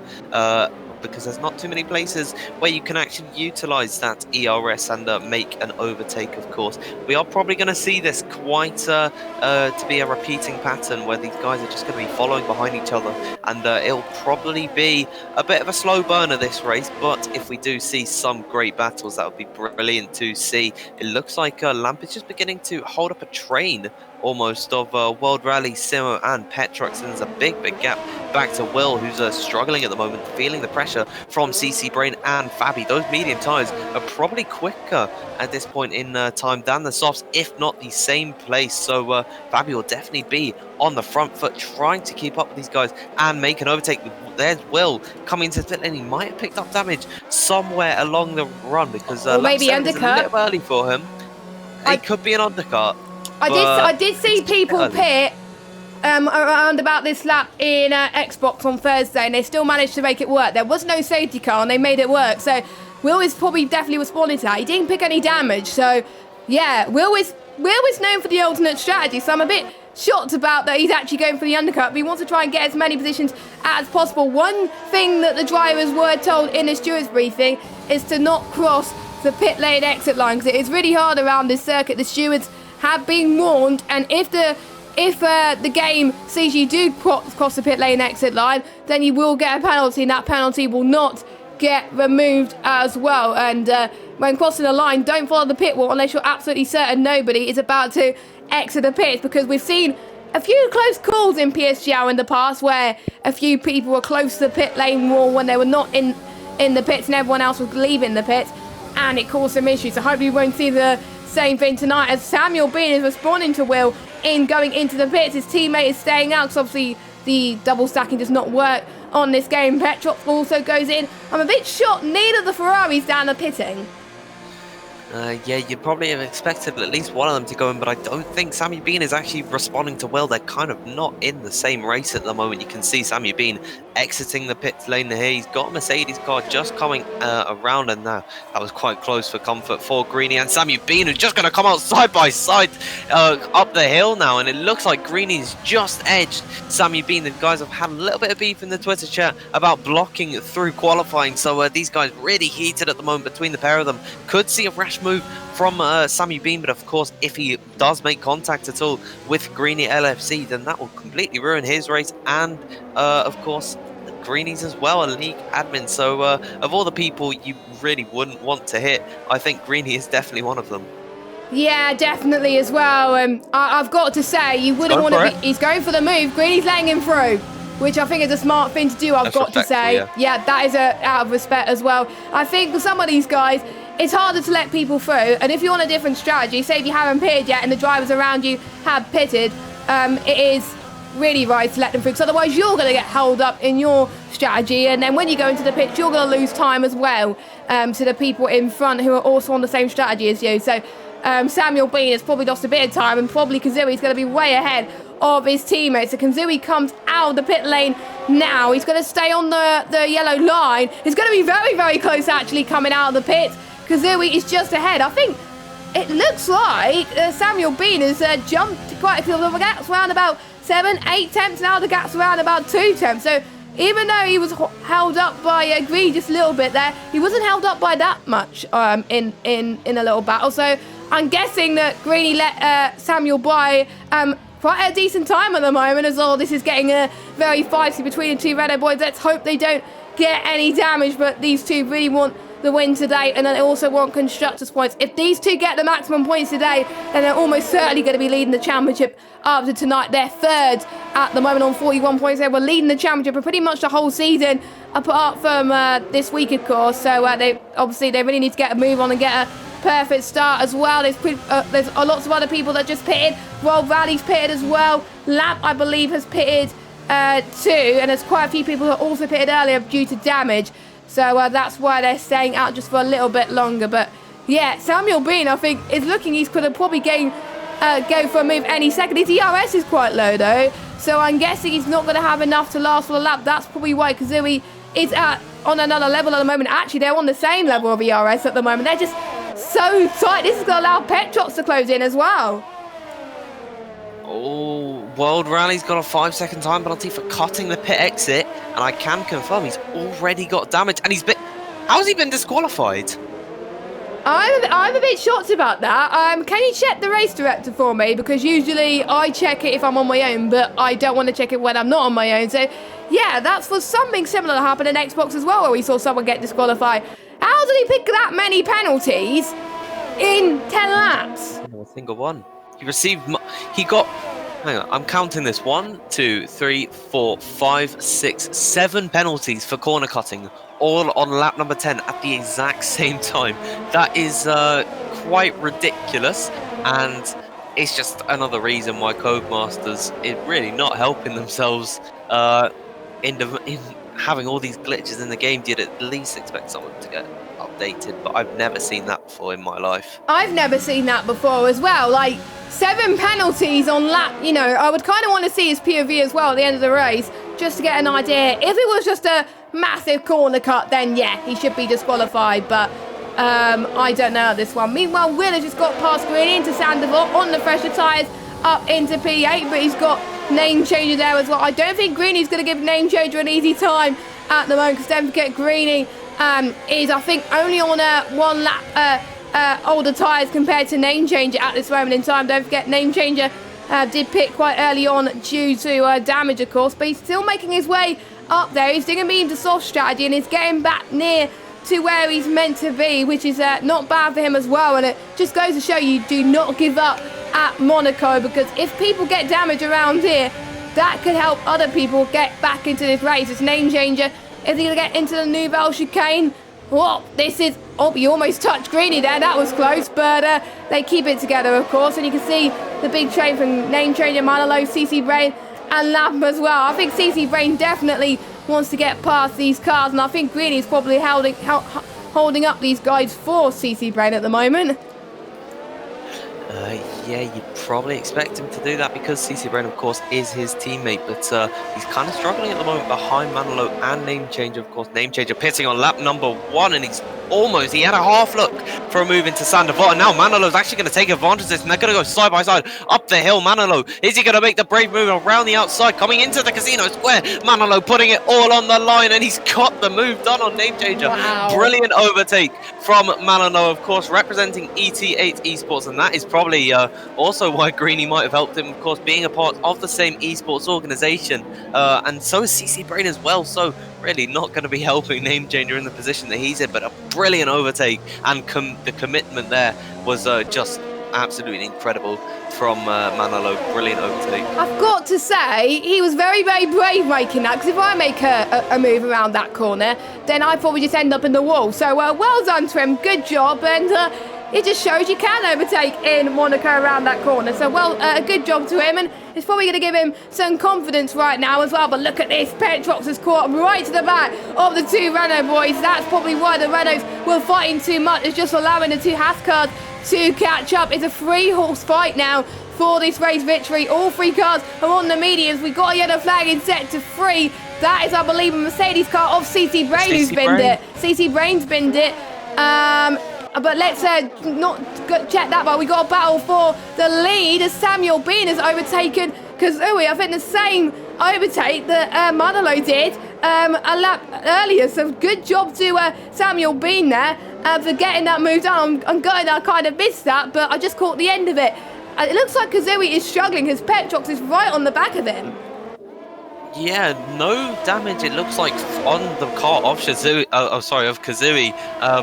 Because there's not too many places where you can actually utilise that ERS and make an overtake, of course. We are probably going to see this quite to be a repeating pattern where these guys are just going to be following behind each other, and it'll probably be a bit of a slow burner this race, but if we do see some great battles, that would be brilliant to see. It looks like Lamp is just beginning to hold up a train almost of World Rally, Simo and Petrox, and there's a big gap back to Will, who's struggling at the moment, feeling the pressure from CC Brain and Fabi. Those medium tyres are probably quicker at this point in time than the softs, if not the same place, so Fabi will definitely be on the front foot trying to keep up with these guys and make an overtake. There's Will coming to pit lane. He might have picked up damage somewhere along the run, because maybe undercut. A bit early for him. It could be an undercut. I did see people pit around about this lap in Xbox on Thursday, and they still managed to make it work. There was no safety car, and they made it work. So Will is probably definitely responding to that. He didn't pick any damage. So yeah, Will is known for the alternate strategy. So I'm a bit shocked about that he's actually going for the undercut, but he wants to try and get as many positions as possible. One thing that the drivers were told in the stewards briefing is to not cross the pit lane exit line, because it is really hard around this circuit. The stewards have been warned, and if the game sees you do cross the pit lane exit line, then you will get a penalty, and that penalty will not get removed as well. And when crossing the line, don't follow the pit wall unless you're absolutely certain nobody is about to exit the pits, because we've seen a few close calls in PSGL in the past where a few people were close to the pit lane wall when they were not in the pits and everyone else was leaving the pits, and it caused some issues. So hopefully we won't see the same thing tonight, as Samuel Bean is responding to Will in going into the pits. His teammate is staying out because obviously the double stacking does not work on this game. Petrox also goes in. I'm a bit shocked neither of the Ferraris down the pitting. Yeah, you'd probably have expected at least one of them to go in, but I don't think Sammy Bean is actually responding to Will. They're kind of not in the same race at the moment. You can see Sammy Bean exiting the pit lane here. He's got a Mercedes car just coming around, and now that was quite close for comfort for Greeny and Sammy Bean, who's just going to come out side by side up the hill now, and it looks like Greeny's just edged Sammy Bean. The guys have had a little bit of beef in the Twitter chat about blocking through qualifying, so these guys really heated at the moment between the pair of them. Could see a rash move from Sammy Bean, but of course if he does make contact at all with Greeny LFC, then that will completely ruin his race, and of course Greeny's as well, a league admin. So of all the people you really wouldn't want to hit, I think Greeny is definitely one of them. Yeah, definitely as well. I've got to say, you wouldn't want to be... He's going for the move. Greeny's letting him through, which I think is a smart thing to do, I've got to say. Yeah, that is out of respect as well. I think for some of these guys, it's harder to let people through. And if you're on a different strategy, say if you haven't pitted yet and the drivers around you have pitted, it is really right to let them through. Because otherwise, you're going to get held up in your strategy. And then when you go into the pitch, you're going to lose time as well to the people in front who are also on the same strategy as you. So Samuel Bean has probably lost a bit of time, and probably Kazui's going to be way ahead of his teammates. So Kazui comes out of the pit lane now. He's going to stay on the yellow line. He's going to be very, very close actually coming out of the pit. Kazui is just ahead. I think it looks like Samuel Bean has jumped quite a few of the gaps, around about 7-8 tenths. Now the gap's around about 2 tenths. So even though he was held up by Green just a little bit there, he wasn't held up by that much in a little battle. So I'm guessing that Greeny let Samuel by quite a decent time at the moment as well. This is getting very feisty between the two Renault boys. Let's hope they don't get any damage, but these two really want the win today, and then they also want constructors points. If these two get the maximum points today, then they're almost certainly going to be leading the championship after tonight. They're third at the moment on 41 points. They were leading the championship for pretty much the whole season, apart from this week, of course. So they really need to get a move on and get a perfect start as well. There's lots of other people that just pitted. Roll Valley's pitted as well. Lap, I believe, has pitted too, and there's quite a few people that also pitted earlier due to damage. So that's why they're staying out just for a little bit longer. But yeah, Samuel Bean, I think, is looking, he's going to probably go for a move any second. His ERS is quite low though, so I'm guessing he's not going to have enough to last for the lap. That's probably why Kazui is on another level at the moment. Actually, they're on the same level of ERS at the moment. They're just so tight. This is going to allow Petrox to close in as well. Oh, World Rally's got a 5-second time penalty for cutting the pit exit, and I can confirm he's already got damage, and how's he been disqualified? I'm a bit shocked about that. Can you check the race director for me? Because usually I check it if I'm on my own, but I don't want to check it when I'm not on my own. So yeah, that's for something similar that happened in Xbox as well, where we saw someone get disqualified. How did he pick that many penalties in 10 laps? A single one. He got, hang on, I'm counting this. 1, 2, 3, 4, 5, 6, 7 penalties for corner cutting, all on lap number 10 at the exact same time. That is quite ridiculous, and it's just another reason why Codemasters is really not helping themselves in having all these glitches in the game. You'd at least expect someone to get updated, but I've never seen that before in my life. I've never seen that before as well. Like 7 penalties on lap, you know, I would kind of want to see his POV as well at the end of the race, just to get an idea. If it was just a massive corner cut, then yeah, he should be disqualified, but I don't know this one. Meanwhile, Will has just got past Green into Sandoval on the fresher tyres up into P8, but he's got name changer there as well. I don't think Greeny's going to give name changer an easy time at the moment, because don't forget Greeny is, I think, only on 1 lap older tyres compared to name changer at this moment in time. Don't forget name changer did pit quite early on due to damage, of course, but he's still making his way up there. He's doing a medium to soft strategy, and he's getting back near to where he's meant to be, which is not bad for him as well. And it just goes to show you do not give up at Monaco, because if people get damage around here, that could help other people get back into this race. It's name changer. Is he going to get into the Nouvelle chicane? Whoa, this is... Oh, you almost touched Greeny there. That was close, but they keep it together, of course. And you can see the big train from name changer, Manolo, CC Brain, and Lamp as well. I think CC Brain definitely wants to get past these cars, and I think Greeny's probably holding up these guys for CC Brain at the moment. Yeah, you'd probably expect him to do that because CC Brain, of course, is his teammate, but he's kind of struggling at the moment behind Manolo and Name Changer, of course. Name Changer pitting on lap number 1, and he had a half look for a move into Sandoval, and now Manolo's actually going to take advantage of this, and they're going to go side by side up the hill. Manolo, is he going to make the brave move around the outside, coming into the casino square? Manolo putting it all on the line, and he's got the move done on Name Changer. Wow. Brilliant overtake from Manolo, of course, representing ET8 Esports, and that is probably also why Greeny might have helped him, of course, being a part of the same esports organization, and so is CC Brain as well, so really not going to be helping Name Changer in the position that he's in, but a brilliant overtake, and the commitment there was just absolutely incredible from Manolo. Brilliant overtake. I've got to say, he was very, very brave making that, because if I make a move around that corner, then I probably just end up in the wall. So well done to him, good job, and it just shows you can overtake in Monaco around that corner. So a good job to him, and it's probably going to give him some confidence right now as well. But look at this, Petrox has caught right to the back of the two Renault boys. That's probably why the Renaults were fighting too much. It's just allowing the two Haas cars to catch up. It's a 3-horse fight now for this race victory. All 3 cars are on the mediums. We've got a yellow flag in sector 3. That is, I believe, a Mercedes car of CC Brain who's binned it. CC Brain's binned it. But let's not check that, but we got a battle for the lead as Samuel Bean has overtaken Kazooie. I think the same overtake that Manolo did a lap earlier. So good job to Samuel Bean there for getting that move done. I'm gutted I kind of missed that, but I just caught the end of it. It looks like Kazooie is struggling because Petrox is right on the back of him. Yeah, no damage, it looks like, on the car of Kazooie,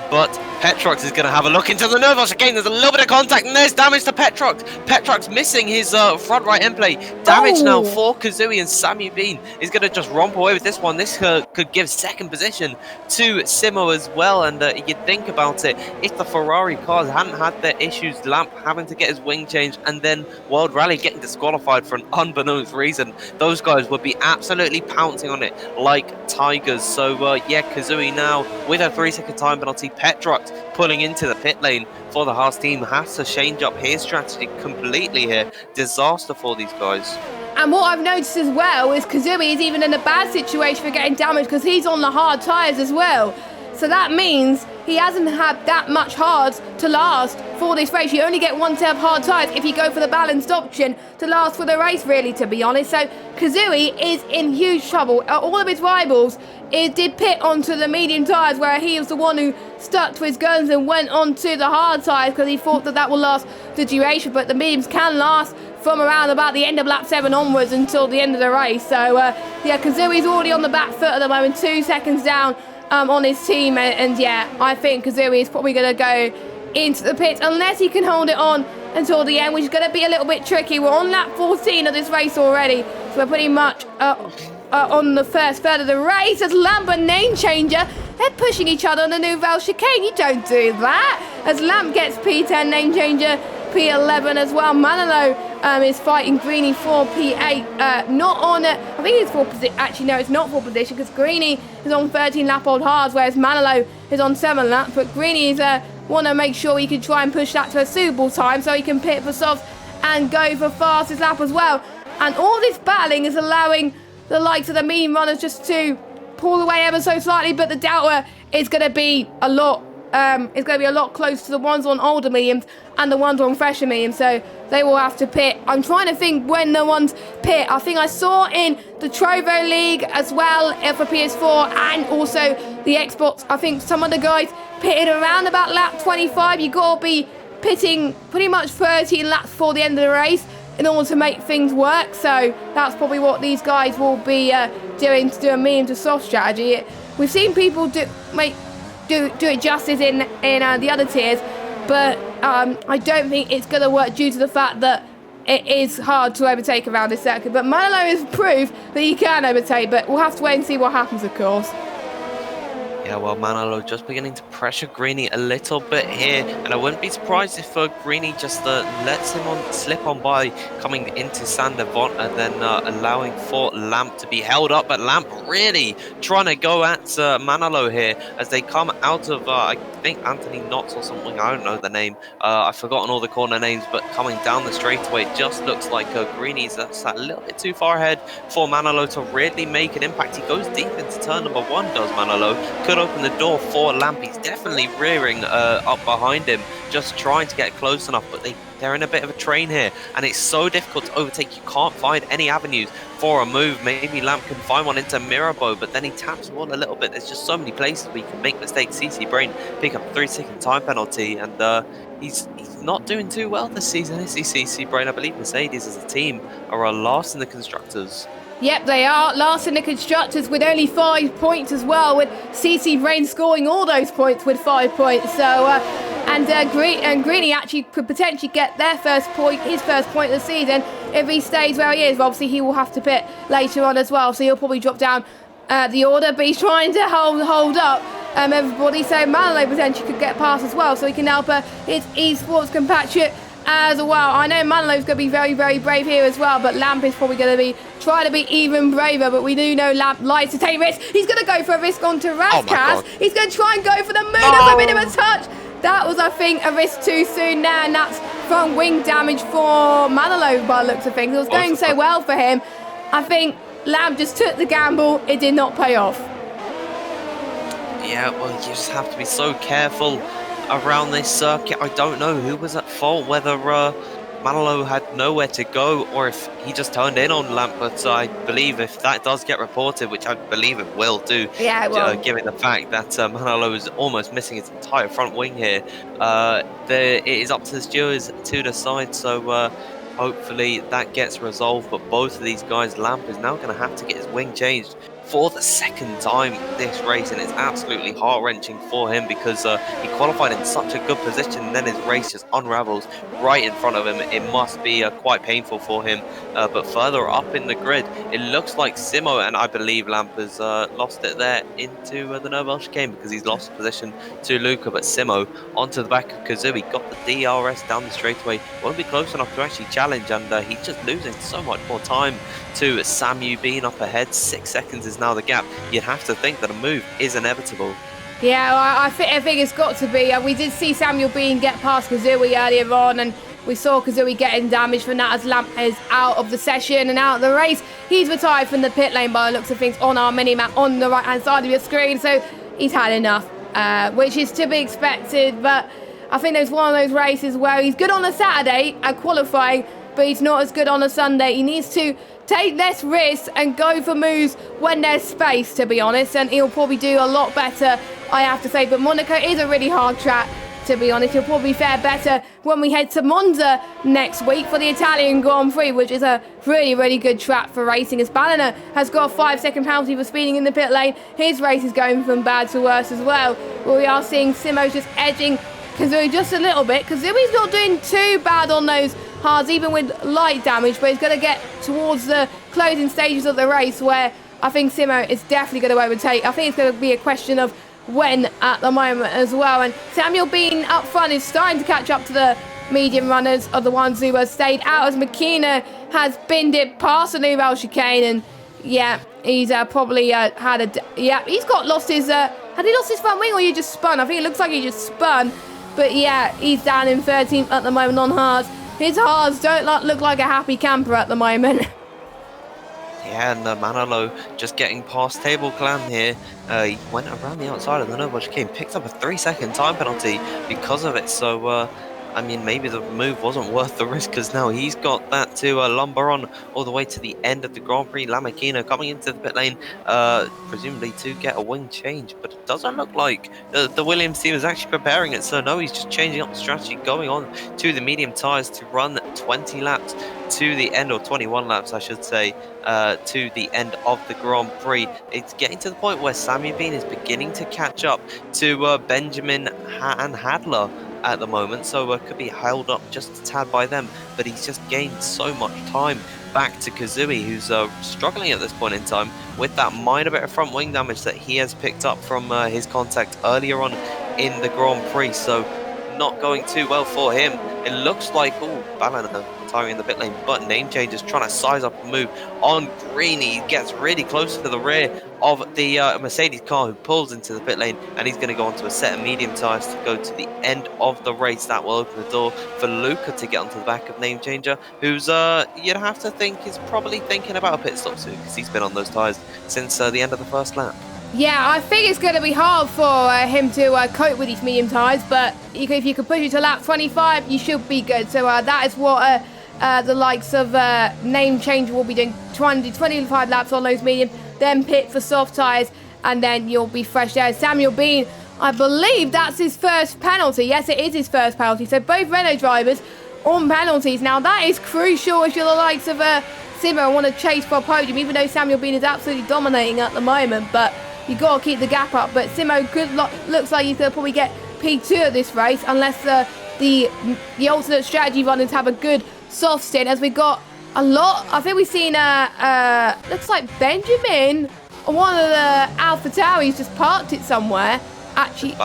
but Petrox is going to have a look into the Novos again. There's a little bit of contact, and there's damage to Petrox. Petrox missing his front right end plate. Damage now for Kazooie, and Sammy Bean is going to just romp away with this one. This could give second position to Simo as well, and you think about it, if the Ferrari cars hadn't had their issues, Lamp having to get his wing changed, and then World Rally getting disqualified for an unbeknownst reason, those guys would be absolutely pouncing on it like tigers. So yeah, Kazooie now with a 3-second time penalty. Petrox pulling into the pit lane for the Haas team has to change up his strategy completely here. Disaster for these guys. And what I've noticed as well is Kazooie is even in a bad situation for getting damaged because he's on the hard tyres as well. So that means he hasn't had that much hards to last for this race. You only get 1 set of hard tyres if you go for the balanced option to last for the race, really, to be honest. So Kazooie is in huge trouble. All of his rivals did pit onto the medium tyres, where he was the one who stuck to his guns and went onto the hard tyres because he thought that will last the duration. But the mediums can last from around about the end of lap 7 onwards until the end of the race. So yeah, Kazooie's already on the back foot at the moment, 2 seconds down on his team, and yeah, I think Kazooie is probably going to go into the pits unless he can hold it on until the end, which is going to be a little bit tricky. We're on lap 14 of this race already, so we're pretty much on the first third of the race. As Lamp and Name Changer, they're pushing each other on the Nouvelle Chicane. You don't do that. As Lamp gets P10, Name Changer P11 as well. Manolo is fighting Greeny for P8. Not on it. I think it's for position. Actually, no, it's not for position because Greeny is on 13 lap old hards, whereas Manolo is on 7 laps. But Greeny is want to make sure he can try and push that to a suitable time so he can pit for softs and go for fastest lap as well. And all this battling is allowing the likes of the medium runners just to pull away ever so slightly. But the doubter is going to be a lot. It's going to be a lot closer to the ones on older mediums and the ones on fresher mediums, so they will have to pit. I'm trying to think when the ones pit. I think I saw in the Trovo League as well for PS4 and also the Xbox. I think some of the guys pitted around about lap 25. You got to be pitting pretty much 13 laps before the end of the race in order to make things work. So that's probably what these guys will be doing to do a medium to soft strategy. We've seen people do it justice in the other tiers, but I don't think it's going to work due to the fact that it is hard to overtake around this circuit. But Manolo has proved that he can overtake, but we'll have to wait and see what happens, of course. Yeah, well, Manolo just beginning to pressure Greeny a little bit here, and I wouldn't be surprised if Greeny just lets him slip on by coming into Saint Devant and then allowing for Lamp to be held up. But Lamp really trying to go at Manolo here as they come out of, I think, Anthony Knotts or something. I don't know the name. I've forgotten all the corner names, but coming down the straightaway, it just looks like Greeny's that's a little bit too far ahead for Manolo to really make an impact. He goes deep into turn number 1, does Manolo. Could open the door for Lamp. He's definitely rearing up behind him, just trying to get close enough, but they're in a bit of a train here, and it's so difficult to overtake. You can't find any avenues for a move. Maybe Lamp can find one into Mirabeau, but then he taps one a little bit. There's just so many places where you can make mistakes. CC Brain pick up a 3-second time penalty, and he's not doing too well this season, is he, CC Brain? I believe Mercedes as a team are last in the Constructors. Yep, they are last in the Constructors with only 5 points as well, with CC Brain scoring all those points with 5 points. So And Greeny actually could potentially get his first point of the season if he stays where he is. But obviously, he will have to pit later on as well, so he'll probably drop down the order. But he's trying to hold up everybody, so Manolo potentially could get past as well, so he can help his esports compatriot as well. I know Manolo's going to be very, very brave here as well, but Lamp is probably going to be trying to be even braver, but we do know Lamp likes to take risks. He's going to go for a risk onto Razkaz. He's going to try and go for the moon as a bit of a touch. That was, I think, a risk too soon there, and that's front wing damage for Manolo by the looks of things. It was going so well for him. I think Lamp just took the gamble. It did not pay off. Yeah, well, you just have to be so careful around this circuit. I don't know who was at fault, whether Manolo had nowhere to go or if he just turned in on Lamp, but I believe if that does get reported, which I believe it will do, yeah, it will. Given the fact that Manolo is almost missing his entire front wing here, it is up to the stewards to decide, so hopefully that gets resolved. But both of these guys, Lamp is now going to have to get his wing changed for the second time this race, and it's absolutely heart-wrenching for him because he qualified in such a good position and then his race just unravels right in front of him. It must be quite painful for him, but further up in the grid it looks like Simo, and I believe Lamp has lost it there into the Nobel chicane because he's lost position to Luca, but Simo onto the back of Kazui, got the DRS down the straightaway, won't be close enough to actually challenge, and he's just losing so much more time to Samu being up ahead. 6 seconds is now the gap. You'd have to think that a move is inevitable. Yeah, well, I think it's got to be. We did see Samuel Bean get past Kazui earlier on, and we saw Kazui getting damaged from that as Lamp is out of the session and out of the race. He's retired from the pit lane by the looks of things on our mini-map on the right-hand side of your screen, so he's had enough, which is to be expected. But I think there's one of those races where he's good on a Saturday at qualifying, but he's not as good on a Sunday. He needs to take less risks and go for moves when there's space, to be honest, and he'll probably do a lot better, I have to say. But Monaco is a really hard track, to be honest. He'll probably fare better when we head to Monza next week for the Italian Grand Prix, which is a really, really good track for racing, as Ballina has got a 5-second penalty for speeding in the pit lane. His race is going from bad to worse as well, where we are seeing Simo just edging Kazui just a little bit. Kazui's not doing too bad on those hards, even with light damage, but he's going to get towards the closing stages of the race where I think Simo is definitely going to overtake. I think it's going to be a question of when at the moment as well. And Samuel Bean up front is starting to catch up to the medium runners, are the ones who have stayed out, as Makina has binned it past the Nouvelle chicane. And yeah, he's probably he's got lost his had he lost his front wing, or you just spun? I think it looks like he just spun, but yeah, he's down in 13th at the moment on hards. His hards don't look like a happy camper at the moment. Yeah, and Manolo just getting past Table Clan here. He went around the outside of the Noble chicane, picked up a 3-second time penalty because of it. So, I mean, maybe the move wasn't worth the risk, because now he's got that to lumber on all the way to the end of the Grand Prix. Lamakina coming into the pit lane, presumably to get a wing change, but it doesn't look like the Williams team is actually preparing it. So no, he's just changing up the strategy, going on to the medium tyres to run 20 laps to the end, or 21 laps I should say, to the end of the Grand Prix. It's getting to the point where Samuel Bean is beginning to catch up to Benjamin and Hadler at the moment, so could be held up just a tad by them, but he's just gained so much time back to Kazui, who's struggling at this point in time with that minor bit of front wing damage that he has picked up from his contact earlier on in the Grand Prix. So not going too well for him. It looks like, oh, Ballina retiring in the pit lane, but name change is trying to size up a move on Greeny. He gets really close to the rear of the Mercedes car, who pulls into the pit lane, and he's going to go onto a set of medium tyres to go to the end of the race. That will open the door for Luca to get onto the back of name changer, who's you'd have to think is probably thinking about a pit stop soon, because he's been on those tyres since the end of the first lap. Yeah, I think it's going to be hard for him to cope with these medium tyres, but if you can push it to lap 25, you should be good. So that is what the likes of name change will be doing, trying to do 25 laps on those medium, then pit for soft tyres, and then you'll be fresh there. Samuel Bean, I believe that's his first penalty. Yes, it is his first penalty. So both Renault drivers on penalties. Now that is crucial if you're the likes of Simo and want to chase for a podium, even though Samuel Bean is absolutely dominating at the moment, but you've got to keep the gap up. But Simo looks like he's going to probably get P2 at this race, unless the alternate strategy runners have a good soft stint, as we got a lot. I think we've seen looks like Benjamin, one of the Alpha Tauris, just parked it somewhere. Actually,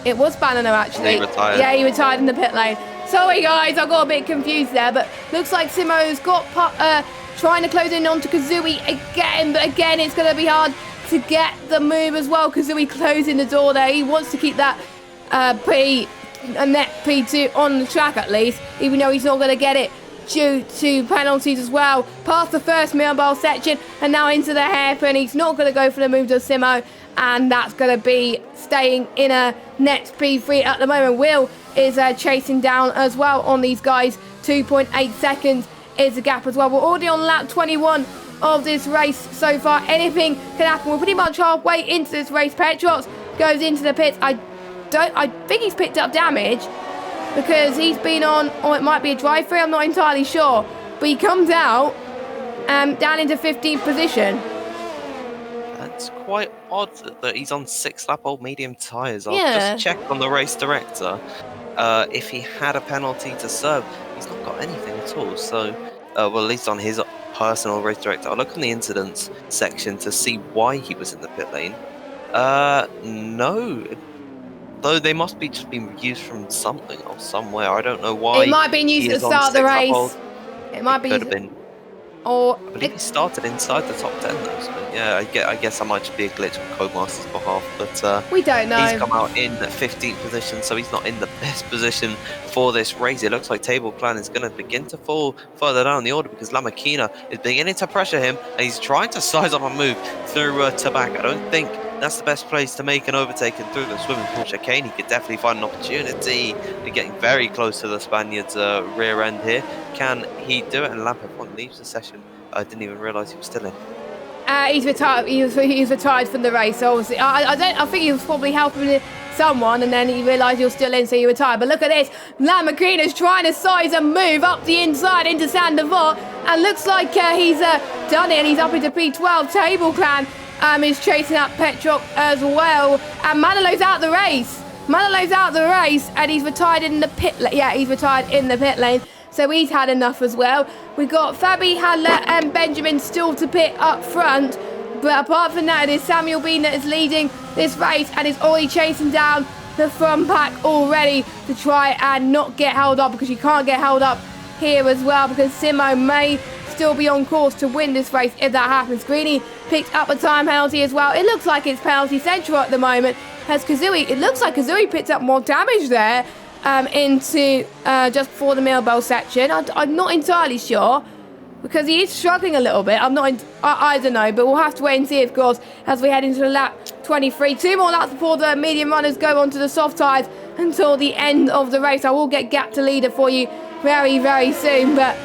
it was Banana actually. He retired. Yeah, he retired in the pit lane. Sorry guys, I got a bit confused there, but looks like Simo's got trying to close in onto Kazooie again, but again it's going to be hard to get the move as well. Kazooie closing the door there. He wants to keep that net P2 on the track at least, even though he's not going to get it due to penalties as well. Past the first mobile section and now into the hairpin. He's not going to go for the move to Simo, and that's going to be staying in a net P3 at the moment. Will is chasing down as well on these guys. 2.8 seconds is the gap as well. We're already on lap 21 of this race so far. Anything can happen. We're pretty much halfway into this race. Petrox goes into the pits. I think he's picked up damage because he's been on, or it might be a drive-through, I'm not entirely sure. But he comes out down into 15th position. That's quite odd that he's on 6-lap-old medium tyres. I'll just check on the race director. If he had a penalty to serve, he's not got anything at all. So, well, at least on his personal race director, I'll look on the incidents section to see why he was in the pit lane. No. Though they must be just being used from something or somewhere. I don't know why. It might have been used at the start of the race. It might be. Could have been. Or I believe he started inside the top 10 though. So yeah, I guess that might just be a glitch on Codemaster's behalf. But we don't know. He's come out in 15th position, so he's not in the best position for this race. It looks like table plan is going to begin to fall further down the order because Lamakina is beginning to pressure him, and he's trying to size up a move through Tabak. I don't think that's the best place to make an overtake, and through the swimming pool chicane he could definitely find an opportunity. They're getting very close to the Spaniard's rear end here. Can he do it? And lap F1 leaves the session. I didn't even realise he was still in. He's retired. He was retired from the race. So obviously, I think he was probably helping someone, and then he realised he was still in, so he retired. But look at this, Lamakina's trying to size a move up the inside into Sandevot, and looks like he's done it. And he's up into P12. Table Clan is chasing up Petrock as well, and Manilo's out the race. Manilo's out the race, and he's retired in the pit lane. Yeah, he's retired in the pit lane. So he's had enough as well. We've got Fabi, Hadler and Benjamin still to pit up front. But apart from that, it is Samuel Bean that is leading this race and is already chasing down the front pack already to try and not get held up, because you can't get held up here as well, because Simo may still be on course to win this race if that happens. Greeny picked up a time penalty as well. It looks like it's penalty central at the moment. As Kazooie, it looks like Kazooie picked up more damage there. Into just before the Millbell section. I'm not entirely sure because he is struggling a little bit. I don't know, but we'll have to wait and see, of course, as we head into lap 23. 2 more laps before the medium runners go onto the soft tyres until the end of the race. I will get gap to leader for you very, very soon, but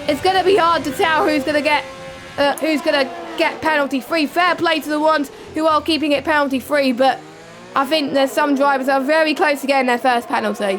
it's going to be hard to tell who's going to get penalty free. Fair play to the ones who are keeping it penalty free, but I think there's some drivers that are very close to getting their first penalty.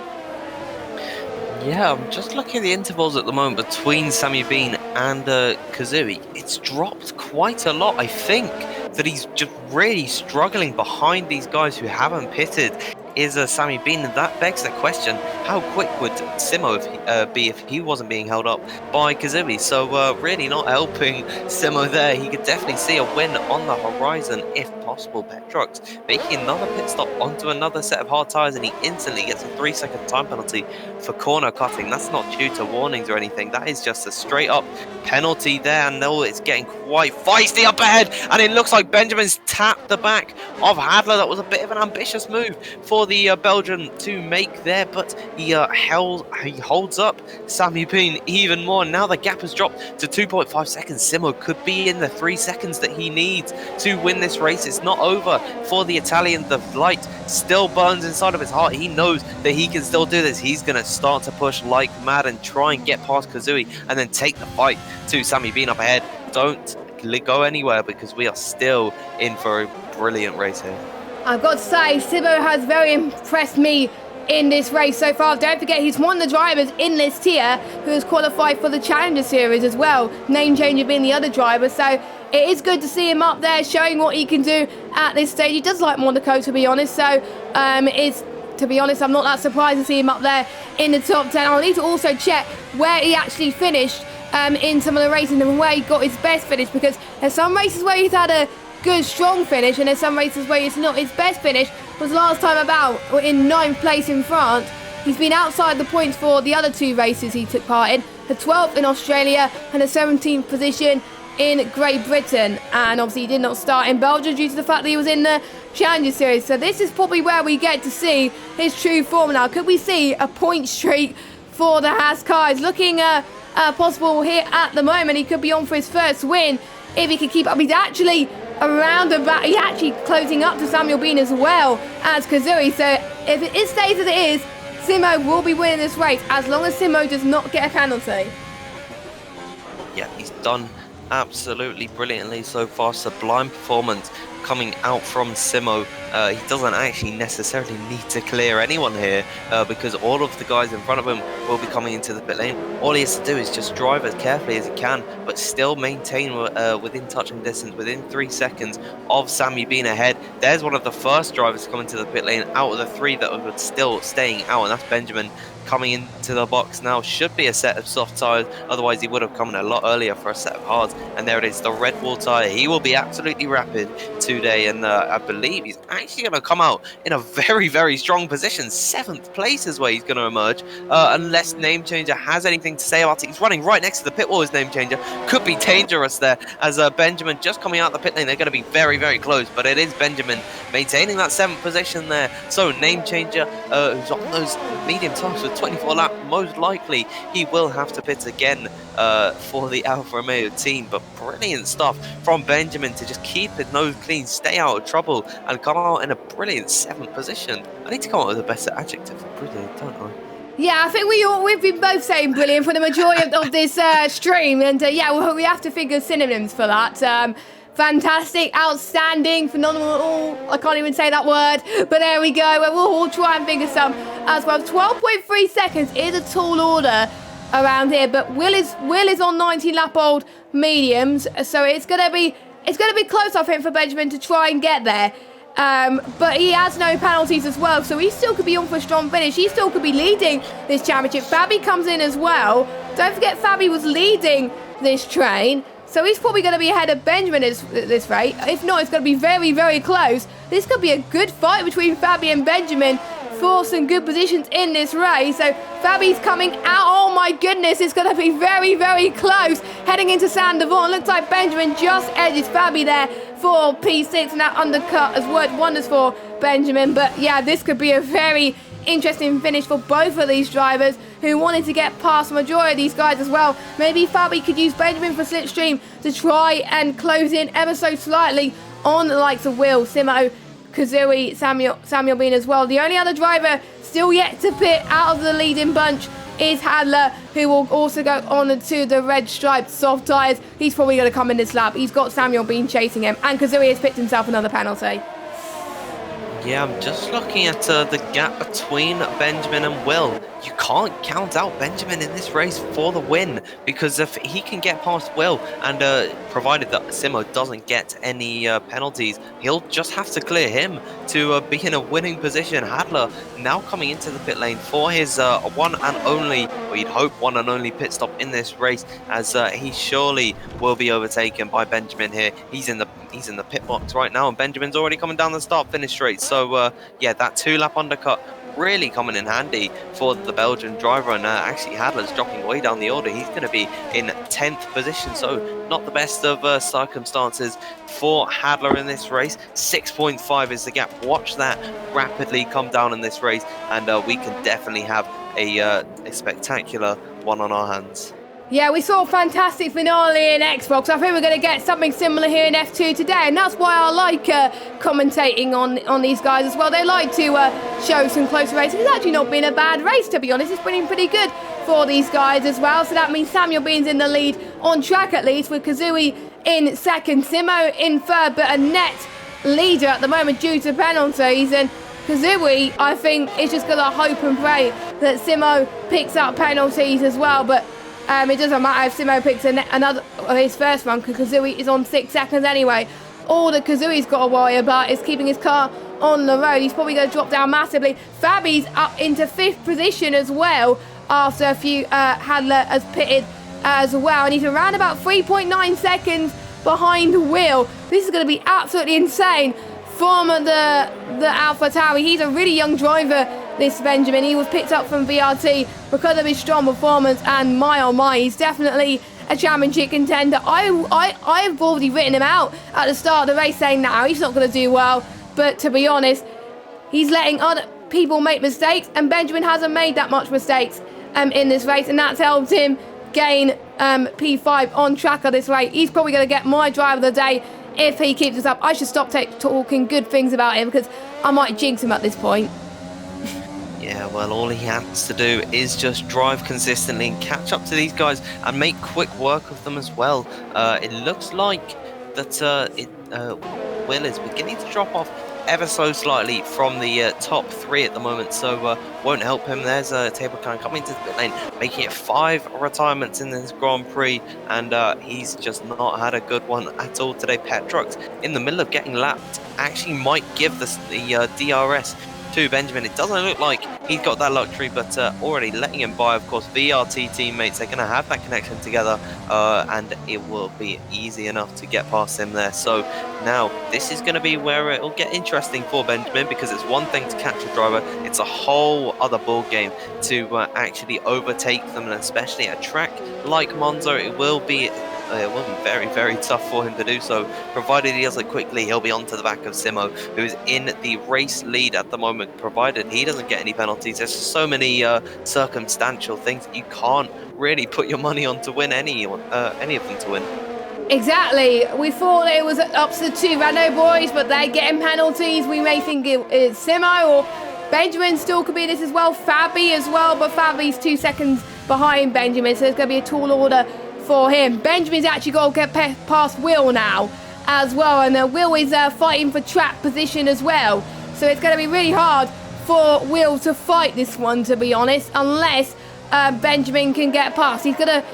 Yeah, I'm just looking at the intervals at the moment between Sammy Bean and Kazooie. It's dropped quite a lot. I think that he's just really struggling behind these guys who haven't pitted. Is Sammy Bean, and that begs the question, how quick would Simo be if he wasn't being held up by Kazooie? So really not helping Simo there. He could definitely see a win on the horizon if possible. Petrox making another pit stop onto another set of hard tyres, and he instantly gets a 3-second time penalty for corner cutting. That's not due to warnings or anything. That is just a straight up penalty there, and no, it's getting quite feisty up ahead, and it looks like Benjamin's tapped the back of Hadler. That was a bit of an ambitious move for the Belgian to make there, but he holds up Sammy Bean even more. Now the gap has dropped to 2.5 seconds. Simo could be in the 3 seconds that he needs to win this race. It's not over for the Italian. The light still burns inside of his heart. He knows that he can still do this. He's going to start to push like mad and try and get past Kazooie and then take the fight to Sammy Bean up ahead. Don't go anywhere, because we are still in for a brilliant race here. I've got to say, Simo has very impressed me in this race so far. Don't forget, he's one of the drivers in this tier who has qualified for the Challenger Series as well. Name changer being the other driver. So it is good to see him up there showing what he can do at this stage. He does like Monaco, to be honest. So it's to be honest, I'm not that surprised to see him up there in the top 10. I'll need to also check where he actually finished in some of the races and where he got his best finish, because there's some races where he's had a good, strong finish, and there's some races where it's not. His best finish was last time about in 9th place in France. He's been outside the points for the other 2 races he took part in, the 12th in Australia and the 17th position in Great Britain. And obviously he did not start in Belgium due to the fact that he was in the Challenger Series. So this is probably where we get to see his true form now. Could we see a point streak for the Haas cars? Looking possible here at the moment. He could be on for his first win if he can keep up. He's actually around about, he's actually closing up to Samuel Bean as well as Kazui. So if it stays as it is, Simo will be winning this race as long as Simo does not get a penalty. Yeah, he's done absolutely brilliantly so far. Sublime performance coming out from Simo. He doesn't actually necessarily need to clear anyone here because all of the guys in front of him will be coming into the pit lane. All he has to do is just drive as carefully as he can, but still maintain within touching distance, within 3 seconds of Sammy being ahead. There's one of the first drivers coming to the pit lane out of the 3 that were still staying out, and that's Benjamin coming into the box now. Should be a set of soft tyres, otherwise he would have come in a lot earlier for a set of hards. And there it is, the Red Bull tyre. He will be absolutely rapid today, and I believe he's actually going to come out in a very, very strong position. 7th place is where he's going to emerge, unless Name Changer has anything to say about it. He's running right next to the pit wall, his Name Changer. Could be dangerous there, as Benjamin just coming out the pit lane. They're going to be very, very close, but it is Benjamin maintaining that 7th position there. So Name Changer, who's on those medium tyres with 24 lap, most likely he will have to pit again for the Alfa Romeo team. But brilliant stuff from Benjamin to just keep his nose clean, stay out of trouble, and come out in a brilliant 7th position. I need to come up with a better adjective for brilliant, don't I? Yeah, I think we've been both saying brilliant for the majority of this stream, and yeah, we have to figure synonyms for that. Fantastic, outstanding, phenomenal. I can't even say that word, but there we go. We'll try and figure some as well. 12.3 seconds is a tall order around here, but Will is on 19-lap-old mediums, so it's gonna be close, I think, for Benjamin to try and get there. But he has no penalties as well, so he still could be on for a strong finish. He still could be leading this championship. Fabi comes in as well. Don't forget, Fabi was leading this train. So he's probably going to be ahead of Benjamin this rate. If not, it's going to be very, very close. This could be a good fight between Fabi and Benjamin for some good positions in this race. So Fabi's coming out. Oh my goodness, it's going to be very, very close. Heading into Saint Devon. Looks like Benjamin just edges Fabi there for P6, and that undercut has worked wonders for Benjamin. But yeah, this could be a very interesting finish for both of these drivers who wanted to get past the majority of these guys as well. Maybe Fabi could use Benjamin for slipstream to try and close in ever so slightly on the likes of Will, Simo, Kazui, Samuel Bean as well. The only other driver still yet to pit out of the leading bunch is Hadler, who will also go on to the red striped soft tyres. He's probably going to come in this lap. He's got Samuel Bean chasing him, and Kazui has picked himself another penalty. Yeah, I'm just looking at the gap between Benjamin and Will. You can't count out Benjamin in this race for the win, because if he can get past Will, and provided that Simo doesn't get any penalties, he'll just have to clear him to be in a winning position. Hadler now coming into the pit lane for his one and only, or you'd hope one and only pit stop in this race, as he surely will be overtaken by Benjamin here. He's in the pit box right now, and Benjamin's already coming down the start-finish straight. So yeah, that 2-lap undercut really coming in handy for the Belgian driver, and actually Hadler's dropping way down the order. He's going to be in 10th position, so not the best of circumstances for Hadler in this race. 6.5 is the gap. Watch that rapidly come down in this race, and we can definitely have a spectacular one on our hands. Yeah, we saw a fantastic finale in Xbox. I think we're going to get something similar here in F2 today, and that's why I like commentating on these guys as well. They like to show some close races. It's actually not been a bad race, to be honest. It's been pretty good for these guys as well. So that means Samuel Bean's in the lead, on track at least, with Kazui in second, Simo in third, but a net leader at the moment due to penalties. And Kazui, I think, is just going to hope and pray that Simo picks up penalties as well. But it doesn't matter if Simo picks another his first one, because Kazui is on 6 seconds anyway. All that Kazui's got to worry about is keeping his car on the road. He's probably going to drop down massively. Fabi's up into 5th position as well after a few Hadler has pitted as well. And he's around about 3.9 seconds behind Will. This is going to be absolutely insane from the AlphaTauri. He's a really young driver, this Benjamin. He was picked up from VRT because of his strong performance, and my, he's definitely a championship contender. I've already written him out at the start of the race, saying now he's not going to do well. But to be honest, he's letting other people make mistakes, and Benjamin hasn't made that much mistakes in this race, and that's helped him gain P5 on track of this race. He's probably going to get my drive of the day if he keeps this up. I should stop talking good things about him, because I might jinx him at this point. Yeah, well, all he has to do is just drive consistently and catch up to these guys and make quick work of them as well. It looks like that Will is beginning to drop off ever so slightly from the top 3 at the moment, so won't help him. There's Table Khan coming to the pit lane, making it 5 retirements in this Grand Prix, and he's just not had a good one at all today. Petrox in the middle of getting lapped actually might give the DRS to Benjamin. It doesn't look like he's got that luxury, but already letting him by. Of course, VRT teammates, they're going to have that connection together, and it will be easy enough to get past him there. So now this is going to be where it will get interesting for Benjamin, because it's one thing to catch a driver, it's a whole other ball game to actually overtake them, and especially at a track like Monza, it will be very, very tough for him to do so. Provided he does it quickly, he'll be onto the back of Simo, who's in the race lead at the moment, provided he doesn't get any penalties. There's just so many circumstantial things that you can't really put your money on to win any of them to win. Exactly. We thought it was up to the 2 Renault boys, but they're getting penalties. We may think it's Simo, or Benjamin still could be this as well. Fabi as well, but Fabi's 2 seconds behind Benjamin, so there's going to be a tall order for him. Benjamin's actually got to get past Will now as well, and Will is fighting for track position as well, so it's going to be really hard for Will to fight this one, to be honest, unless Benjamin can get past. He's going to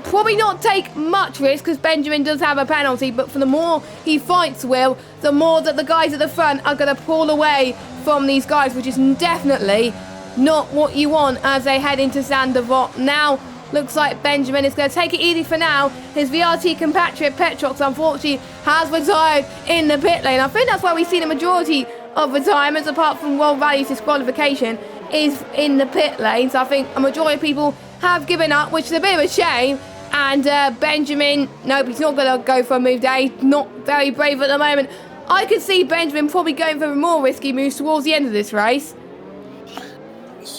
probably not take much risk, because Benjamin does have a penalty, but for the more he fights Will, the more that the guys at the front are going to pull away from these guys, which is definitely not what you want as they head into Zandvoort. Now looks like Benjamin is going to take it easy for now. His VRT compatriot Petrox, unfortunately, has retired in the pit lane. I think that's why we see the majority of retirements, apart from World Rally's disqualification, is in the pit lane. So I think a majority of people have given up, which is a bit of a shame. And Benjamin, nope, he's not going to go for a move day. Not very brave at the moment. I could see Benjamin probably going for more risky moves towards the end of this race.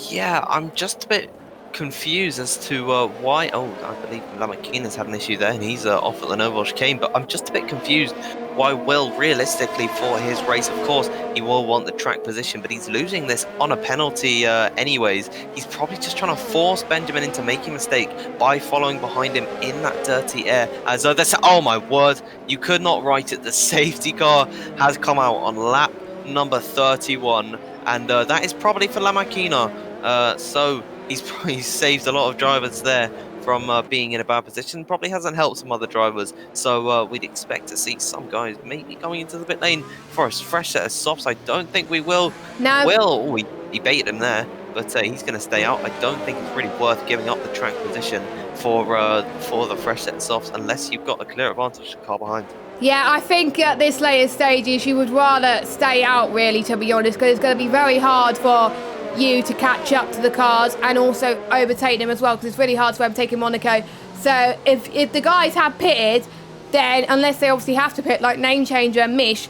Yeah, I'm just a bit confused as to why. I believe Lamakina's had an issue there, and he's off at the Novo chicane, but I'm just a bit confused why Will, realistically, for his race, of course, he will want the track position, but he's losing this on a penalty anyways. He's probably just trying to force Benjamin into making a mistake by following behind him in that dirty air. As though that's, oh my word, you could not write it. The safety car has come out on lap number 31, and that is probably for Lamakina. So he's saved a lot of drivers there from being in a bad position. Probably hasn't helped some other drivers, so we'd expect to see some guys maybe going into the pit lane for a fresh set of softs. I don't think we will. No. He baited him there, but he's going to stay out. I don't think it's really worth giving up the track position for the fresh set of softs unless you've got a clear advantage car behind. Yeah, I think at this later stages you would rather stay out, really, to be honest, because it's going to be very hard for you to catch up to the cars and also overtake them as well, because it's really hard to overtake in Monaco. So if the guys have pitted, then unless they obviously have to pit, like Name Changer and Mish,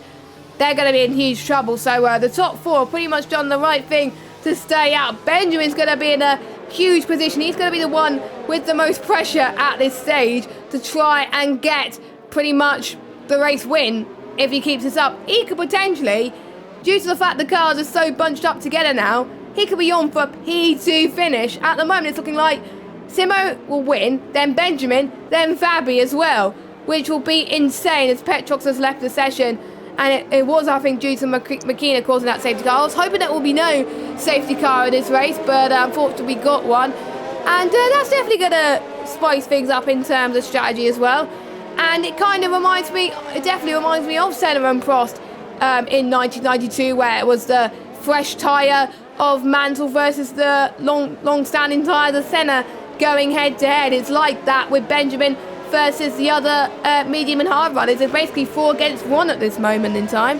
they're going to be in huge trouble. So the top 4 have pretty much done the right thing to stay out. Benjamin's going to be in a huge position. He's going to be the one with the most pressure at this stage to try and get pretty much the race win. If he keeps this up, he could potentially, due to the fact the cars are so bunched up together now, he could be on for P2 finish. At the moment, it's looking like Simo will win, then Benjamin, then Fabi as well, which will be insane as Petrox has left the session. And it was, I think, due to Makina causing that safety car. I was hoping there will be no safety car in this race, but unfortunately we got one. And that's definitely going to spice things up in terms of strategy as well. And it kind of reminds me, it definitely reminds me of Senna and Prost in 1992, where it was the fresh tyre of Mansell versus the long-standing tyre, the Senna, going head-to-head. It's like that with Benjamin versus the other medium and hard runners. It's basically 4 against 1 at this moment in time.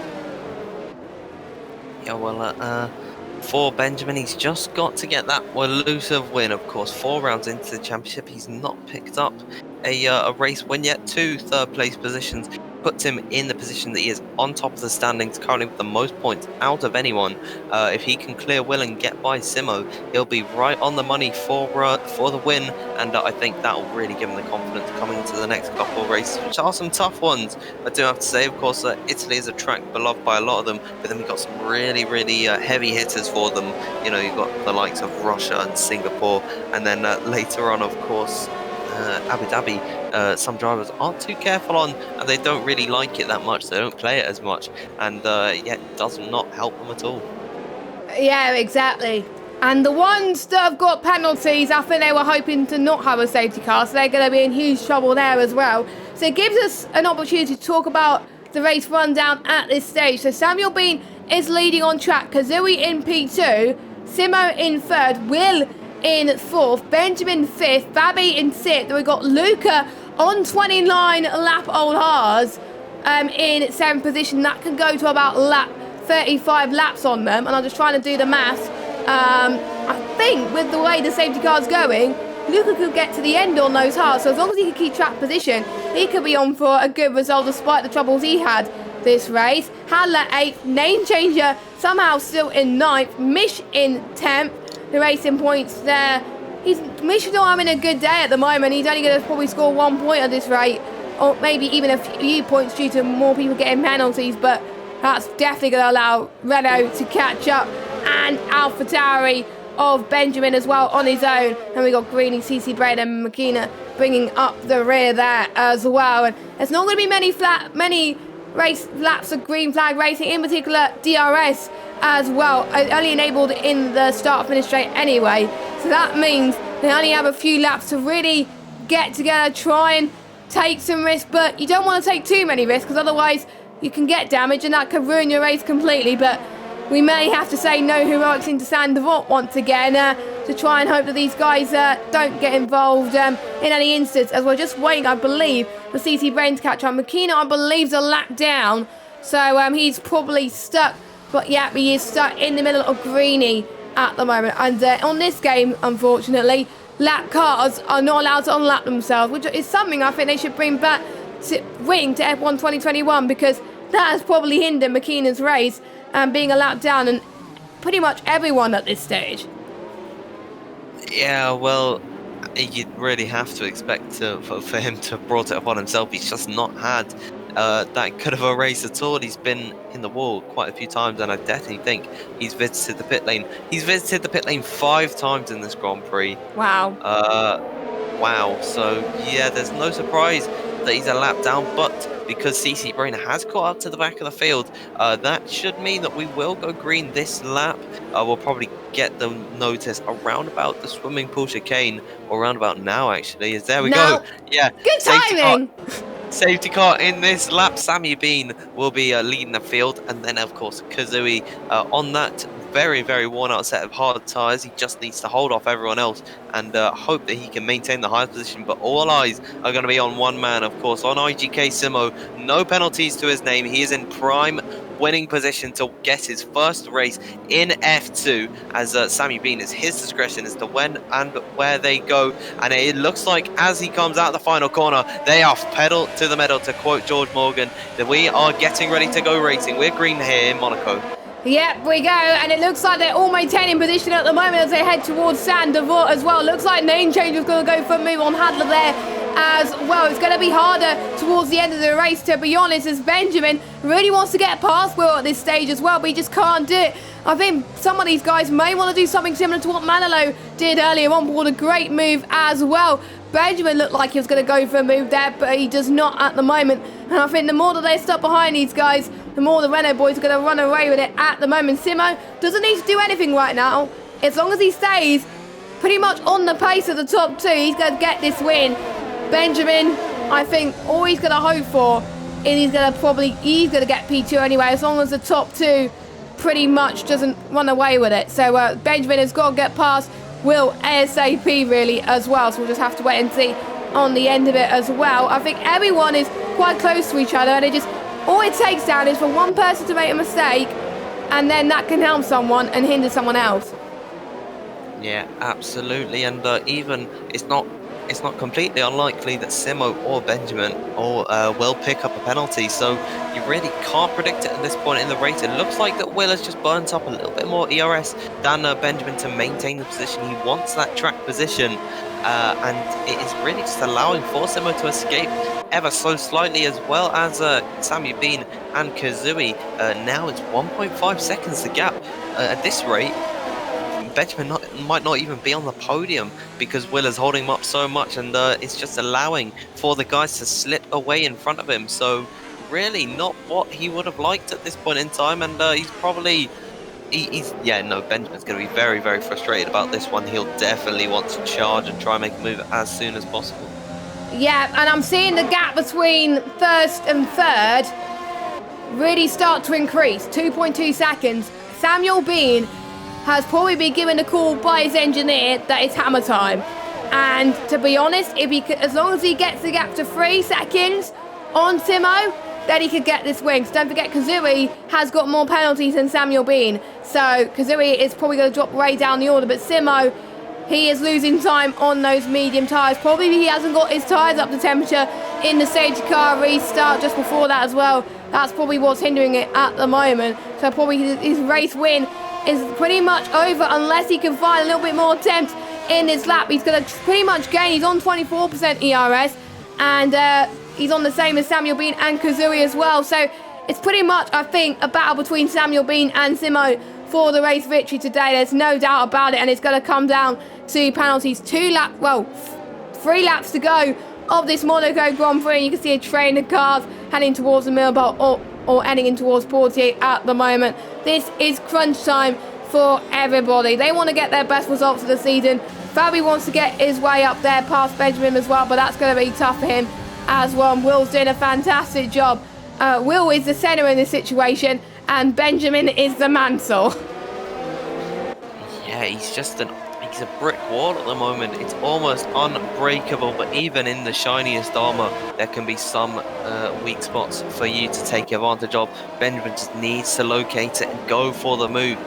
Yeah, well, for Benjamin, he's just got to get that elusive win. Of course, 4 rounds into the championship, he's not picked up a race win yet. 2 third-place positions puts him in the position that he is on top of the standings, currently with the most points out of anyone. If he can clear Will and get by Simo, he'll be right on the money for the win, and I think that will really give him the confidence coming into the next couple of races, which are some tough ones. I do have to say, of course, Italy is a track beloved by a lot of them, but then we've got some really, really heavy hitters for them. You know, you've got the likes of Russia and Singapore, and then later on, of course, Abu Dhabi, some drivers aren't too careful on, and they don't really like it that much. They don't play it as much, and yeah, it does not help them at all. Yeah, exactly. And the ones that have got penalties, I think they were hoping to not have a safety car, so they're going to be in huge trouble there as well. So it gives us an opportunity to talk about the race rundown at this stage. So Samuel Bean is leading on track, Kazui in P2, Simo in 3rd, Will in 4th, Benjamin 5th, Babby in 6th. Then we've got Luca on 29 lap old Haas in 7th position. That can go to about 35 laps on them. And I'm just trying to do the maths. I think with the way the safety car's going, Luca could get to the end on those Haas. So as long as he can keep track position, he could be on for a good result despite the troubles he had this race. Handler 8th, Name Changer somehow still in 9th, Mish in 10th. The racing points there. Mish is not having a good day at the moment. He's only going to probably score 1 point at this rate, or maybe even a few points due to more people getting penalties, but that's definitely going to allow Renault to catch up, and AlphaTauri of Benjamin as well on his own. And we got Greeny, CC Braid and McKenna bringing up the rear there as well. And there's not going to be many race laps of green flag racing, in particular DRS as well, only enabled in the start finish straight anyway, so that means they only have a few laps to really get together, try and take some risks, but you don't want to take too many risks because otherwise you can get damage and that could ruin your race completely. But we may have to say no heroics into Sainte Devote once again to try and hope that these guys don't get involved in any instance, as we're just waiting, I believe, for CC Brain to catch up. McKenna, I believe, is a lap down, so he's probably stuck. But yeah, he is stuck in the middle of Greeny at the moment. And on this game, unfortunately, lap cars are not allowed to unlap themselves, which is something I think they should bring back to F1 2021, because that has probably hindered McKenna's race and being a lap down, and pretty much everyone at this stage. Yeah, well, you'd really have to expect for him to have brought it upon himself. He's just not had that good of a race at all. He's been in the wall quite a few times, and I definitely think he's visited the pit lane. He's visited the pit lane 5 times in this Grand Prix. Wow. Wow. So yeah, there's no surprise that he's a lap down, but because CC Brainer has caught up to the back of the field, that should mean that we will go green this lap. We'll probably get the notice around about the swimming pool chicane, or around about now actually. There we go. Yeah. Good timing. Safety car in this lap. Sammy Bean will be leading the field, and then of course Kazui on that very, very worn out set of hard tyres. He just needs to hold off everyone else and hope that he can maintain the highest position, but all eyes are going to be on one man, of course, on IGK Simo. No penalties to his name. He is in prime winning position to get his first race in F2, as Sammy Bean is his discretion as to when and where they go. And it looks like as he comes out the final corner, they are pedal to the metal, to quote George Morgan, that we are getting ready to go racing. We're green here in Monaco. Yep, we go, and it looks like they're all maintaining position at the moment as they head towards Sainte Devote as well. Looks like Name Changer's going to go for a move on Handler there as well. It's going to be harder towards the end of the race, to be honest, as Benjamin really wants to get past Will at this stage as well, but he just can't do it. I think some of these guys may want to do something similar to what Manilo did earlier on, but a great move as well. Benjamin looked like he was going to go for a move there, but he does not at the moment. And I think the more that they stop behind these guys, the more the Renault boys are going to run away with it at the moment. Simo doesn't need to do anything right now. As long as he stays pretty much on the pace of the top 2, he's going to get this win. Benjamin, I think all he's going to hope for and he's going to get P2 anyway, as long as the top two pretty much doesn't run away with it. So Benjamin has got to get past Will ASAP really as well, so we'll just have to wait and see on the end of it as well. I think everyone is quite close to each other, and all it takes down is for one person to make a mistake, and then that can help someone and hinder someone else. Yeah, absolutely, and even it's not completely unlikely that Simo or Benjamin will pick up a penalty, so you really can't predict it at this point in the race. It looks like that Will has just burnt up a little bit more ERS than Benjamin to maintain the position. He wants that track position, and it is really just allowing for Simo to escape ever so slightly, as well as Samuel Bean and Kazui. Now it's 1.5 seconds the gap. At this rate, Benjamin might not even be on the podium because Will is holding him up so much, and it's just allowing for the guys to slip away in front of him. So really not what he would have liked at this point in time, and Benjamin's going to be very, very frustrated about this one. He'll definitely want to charge and try and make a move as soon as possible. Yeah, and I'm seeing the gap between first and third really start to increase. 2.2 seconds. Samuel Bean has probably been given a call by his engineer that it's hammer time. And to be honest, as long as he gets the gap to 3 seconds on Simo, then he could get this win. So don't forget, Kazui has got more penalties than Samuel Bean. So Kazui is probably going to drop way down the order. But Simo, he is losing time on those medium tyres. Probably he hasn't got his tyres up to temperature in the safety car restart just before that as well. That's probably what's hindering it at the moment. So probably his race win is pretty much over unless he can find a little bit more attempt in his lap. He's going to pretty much gain. He's on 24% ERS, and he's on the same as Samuel Bean and Kazui as well. So it's pretty much, I think, a battle between Samuel Bean and Simo for the race victory today. There's no doubt about it, and it's going to come down to penalties. 3 laps to go of this Monaco Grand Prix. You can see a train of cars heading towards the Millbolt or heading in towards Portier at the moment. This is crunch time for everybody. They want to get their best results of the season. Fabi wants to get his way up there past Benjamin as well, but that's going to be tough for him as well. And Will's doing a fantastic job. Will is the centre in this situation, and Benjamin is the mantle. Yeah, he's a brick wall at the moment. It's almost unbreakable, but even in the shiniest armor, there can be some weak spots for you to take advantage of. Benjamin just needs to locate it and go for the move.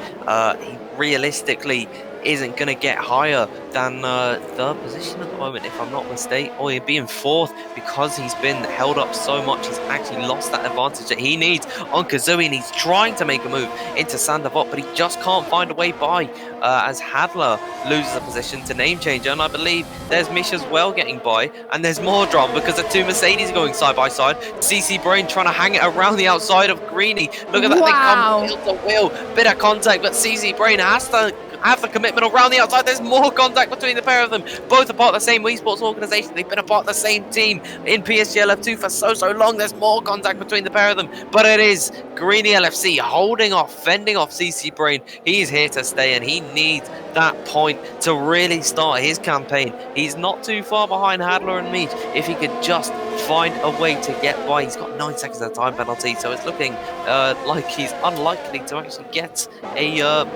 He realistically isn't going to get higher than third position at the moment, if I'm not mistaken, or he'd be in fourth because he's been held up so much. He's actually lost that advantage that he needs on Kazui, and he's trying to make a move into Sandavot, but he just can't find a way by as Hadler loses a position to Name Changer, and I believe there's Mish as well getting by, and there's more drama because the 2 Mercedes are going side by side. CC Brain trying to hang it around the outside of Greeny. Look at that, Wow. They come wheel to wheel, bit of contact, but CC Brain has to have the commitment around the outside. There's more contact between the pair of them. Both are part of the same Wii Sports organisation. They've been a part of the same team in PSGL F2 for so long. There's more contact between the pair of them. But it is Greeny LFC holding off, fending off CC Brain. He's here to stay, and he needs that point to really start his campaign. He's not too far behind Hadler and Meach. If he could just find a way to get by. He's got 9 seconds of time penalty, so it's looking like he's unlikely to actually get a...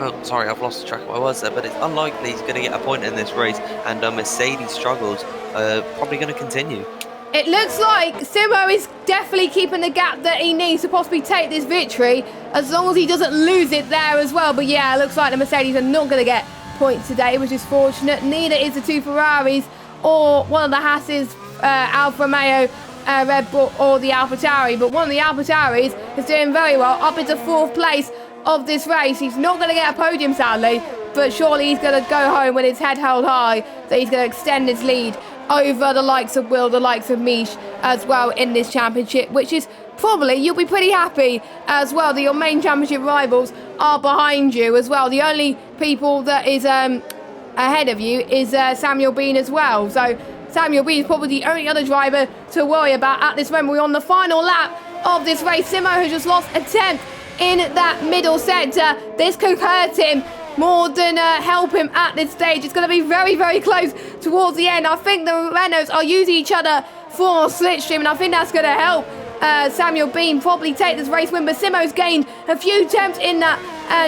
Oh, sorry, I've lost track of what I was there, but it's unlikely he's going to get a point in this race, and Mercedes struggles probably going to continue. It looks like Simo is definitely keeping the gap that he needs to possibly take this victory, as long as he doesn't lose it there as well. But yeah, it looks like the Mercedes are not going to get points today, which is fortunate. Neither is the 2 Ferraris or one of the Haas's, Alfa Romeo, Red Bull, or the AlphaTauri. But one of the AlphaTauris is doing very well, up into 4th place of this race. He's not going to get a podium, sadly, but surely he's going to go home with his head held high, that he's going to extend his lead over the likes of Will, the likes of Mish as well in this championship, which is probably, you'll be pretty happy as well that your main championship rivals are behind you as well. The only people that is ahead of you is Samuel Bean as well. So Samuel Bean is probably the only other driver to worry about at this moment. We're on the final lap of this race. Simo has just lost a tenth in that middle sector. This could hurt him more than help him at this stage. It's going to be very, very close towards the end. I think the Renaults are using each other for slipstream, and I think that's going to help Samuel Bean probably take this race win, but Simo's gained a few attempts in that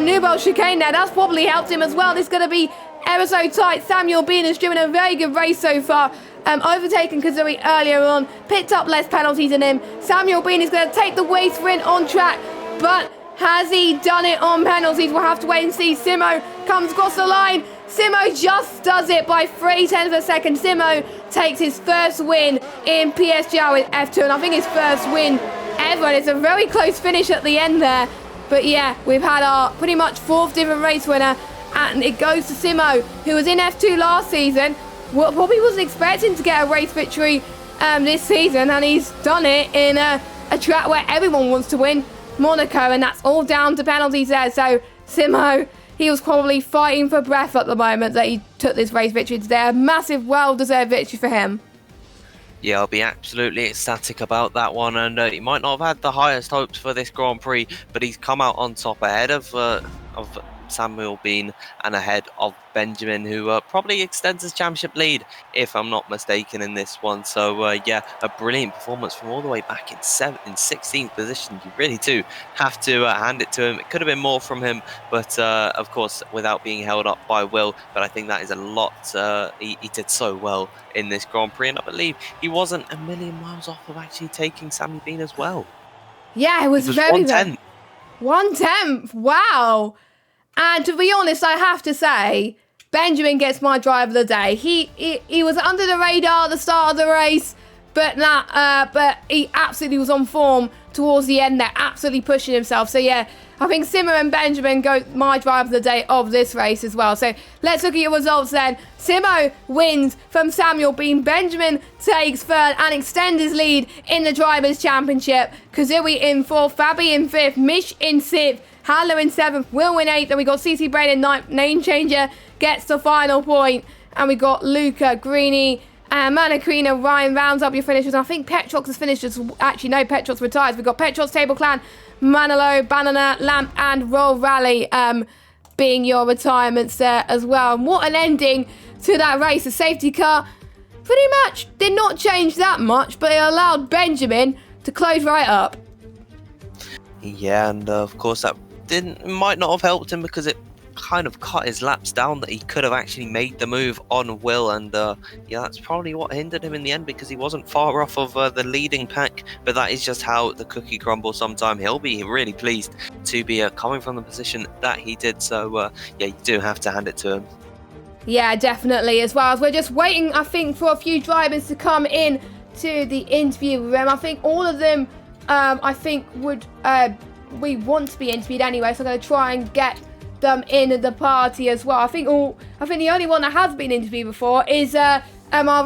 Nouvelle chicane there. That's probably helped him as well. This is going to be ever so tight. Samuel Bean has driven a very good race so far. Overtaken Kazui earlier on, picked up less penalties than him. Samuel Bean is going to take the race win on track, but has he done it on penalties? We'll have to wait and see. Simo comes across the line. Simo just does it by 0.3 of a second. Simo takes his first win in PSGL with F2, and I think his first win ever. And it's a very close finish at the end there. But yeah, we've had our pretty much 4th different race winner, and it goes to Simo, who was in F2 last season. Probably wasn't expecting to get a race victory this season, and he's done it in a track where everyone wants to win, Monaco, and that's all down to penalties there. So Simo, he was probably fighting for breath at the moment that he took this race victory today. A massive, well-deserved victory for him. Yeah, I'll be absolutely ecstatic about that one, and he might not have had the highest hopes for this Grand Prix, but he's come out on top ahead of Samuel Bean and ahead of Benjamin, who probably extends his championship lead, if I'm not mistaken, in this one. So yeah, a brilliant performance from all the way back in 16th position. You really do have to hand it to him. It could have been more from him, but of course without being held up by Will. But I think that is a lot. He did so well in this Grand Prix, and I believe he wasn't a million miles off of actually taking Sammy Bean as well. Yeah, it was very 1/10. 1/10. Wow. And to be honest, I have to say, Benjamin gets my drive of the day. He was under the radar at the start of the race, but he absolutely was on form towards the end there, absolutely pushing himself. So yeah, I think Simo and Benjamin go my drive of the day of this race as well. So let's look at your results then. Simo wins from Samuel Bean. Benjamin takes third and extends his lead in the Drivers' Championship. Kazui in 4th, Fabi in 5th, Mish in 6th, Handler in 7th, Will in 8th, and we got CC Brain in 9th. Name Changer gets the final point, and we got Luca, Greeny, and Manakrina. Ryan rounds up your finishers. I think Petrox has finished as actually no, Petrox retires. We've got Petrox, Table Clan, Manalo, Banana, Lamp, and Roll Rally being your retirements there as well. And what an ending to that race. The safety car pretty much did not change that much, but it allowed Benjamin to close right up. Yeah, and of course that might not have helped him, because it kind of cut his laps down that he could have actually made the move on Will, and yeah, that's probably what hindered him in the end, because he wasn't far off of the leading pack. But that is just how the cookie crumbles sometime. He'll be really pleased to be coming from the position that he did. So yeah, you do have to hand it to him. Yeah, definitely, as well as we're just waiting, I think, for a few drivers to come in to the interview room. I think all of them I think would we want to be interviewed anyway, so I'm going to try and get them in the party as well. I think the only one that has been interviewed before is our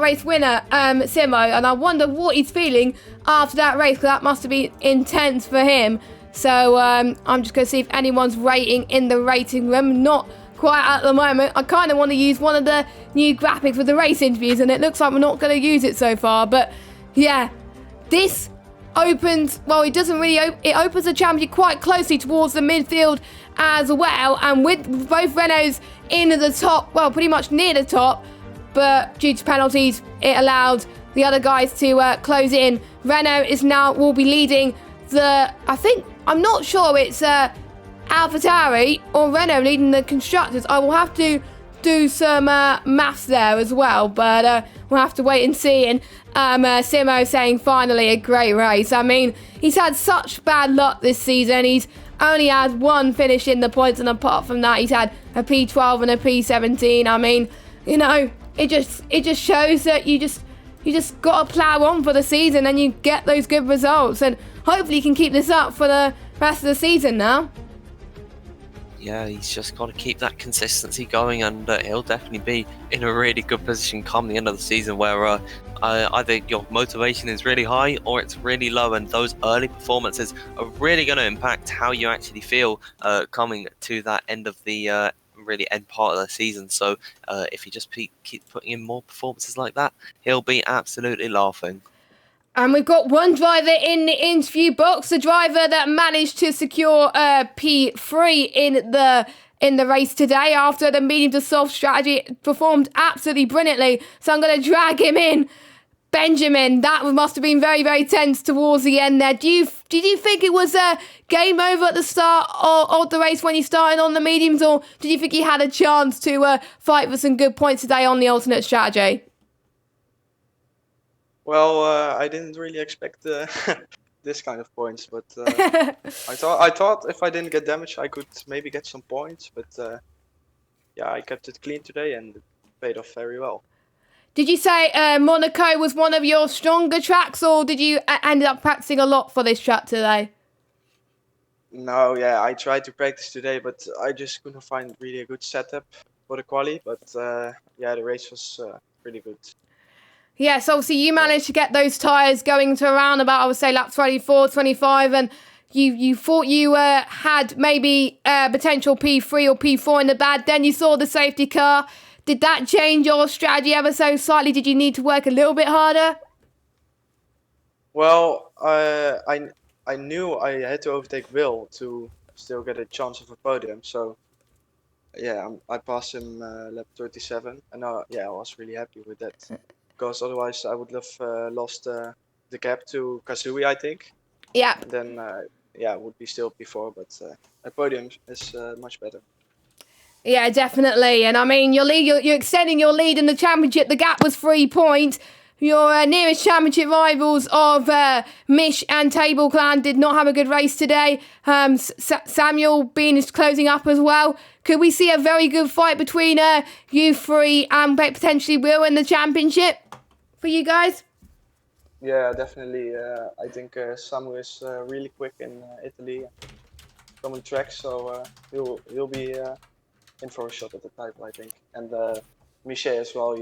race winner, Simo, and I wonder what he's feeling after that race, because that must have been intense for him. So I'm just going to see if anyone's rating in the rating room. Not quite at the moment. I kind of want to use one of the new graphics with the race interviews, and it looks like we're not going to use it so far. But yeah, this opens, well, it doesn't really it opens the championship quite closely towards the midfield as well, and with both Renaults in the top, well, pretty much near the top, but due to penalties it allowed the other guys to close in. Renault will be leading I'm not sure it's AlphaTauri or Renault leading the constructors. I will have to do some maths there as well, but we'll have to wait and see. And Simo saying finally a great race. I mean, he's had such bad luck this season. He's only had one finish in the points, and apart from that he's had a P12 and a P17. I mean, you know, it just shows that you just got to plough on for the season and you get those good results, and hopefully you can keep this up for the rest of the season now. Yeah, he's just got to keep that consistency going, and he'll definitely be in a really good position come the end of the season, where either your motivation is really high or it's really low, and those early performances are really going to impact how you actually feel coming to that end of the really end part of the season. So if he just keeps putting in more performances like that, he'll be absolutely laughing. And we've got one driver in the interview box, the driver that managed to secure P3 in the race today after the medium to soft strategy. Performed absolutely brilliantly. So I'm going to drag him in. Benjamin, that must have been very, very tense towards the end there. Did you think it was a game over at the start of the race when you started on the mediums, or did you think you had a chance to fight for some good points today on the alternate strategy? Well, I didn't really expect this kind of points, but I thought if I didn't get damaged, I could maybe get some points. But yeah, I kept it clean today, and it paid off very well. Did you say Monaco was one of your stronger tracks, or did you end up practicing a lot for this track today? No, yeah, I tried to practice today, but I just couldn't find really a good setup for the quali. But yeah, the race was pretty good. Yes, obviously you managed to get those tyres going to around about, I would say, lap 24, 25, and you thought you had maybe potential P3 or P4 in the bag. Then you saw the safety car. Did that change your strategy ever so slightly? Did you need to work a little bit harder? Well, I knew I had to overtake Will to still get a chance of a podium. So yeah, I passed him lap 37, and yeah, I was really happy with that. Because otherwise I would have lost the gap to Kazui, I think. Yeah. And then yeah, it would be still P4, but a podium is much better. Yeah, definitely. And I mean, you're extending your lead in the championship. The gap was 3 points. Your nearest championship rivals of Mish and Table Clan did not have a good race today. Samuel Bean is closing up as well. Could we see a very good fight between you three and potentially Will in the championship for you guys? Yeah, definitely. I think Samu is really quick in Italy, coming track, so he'll be in for a shot at the title, I think. And Michel as well.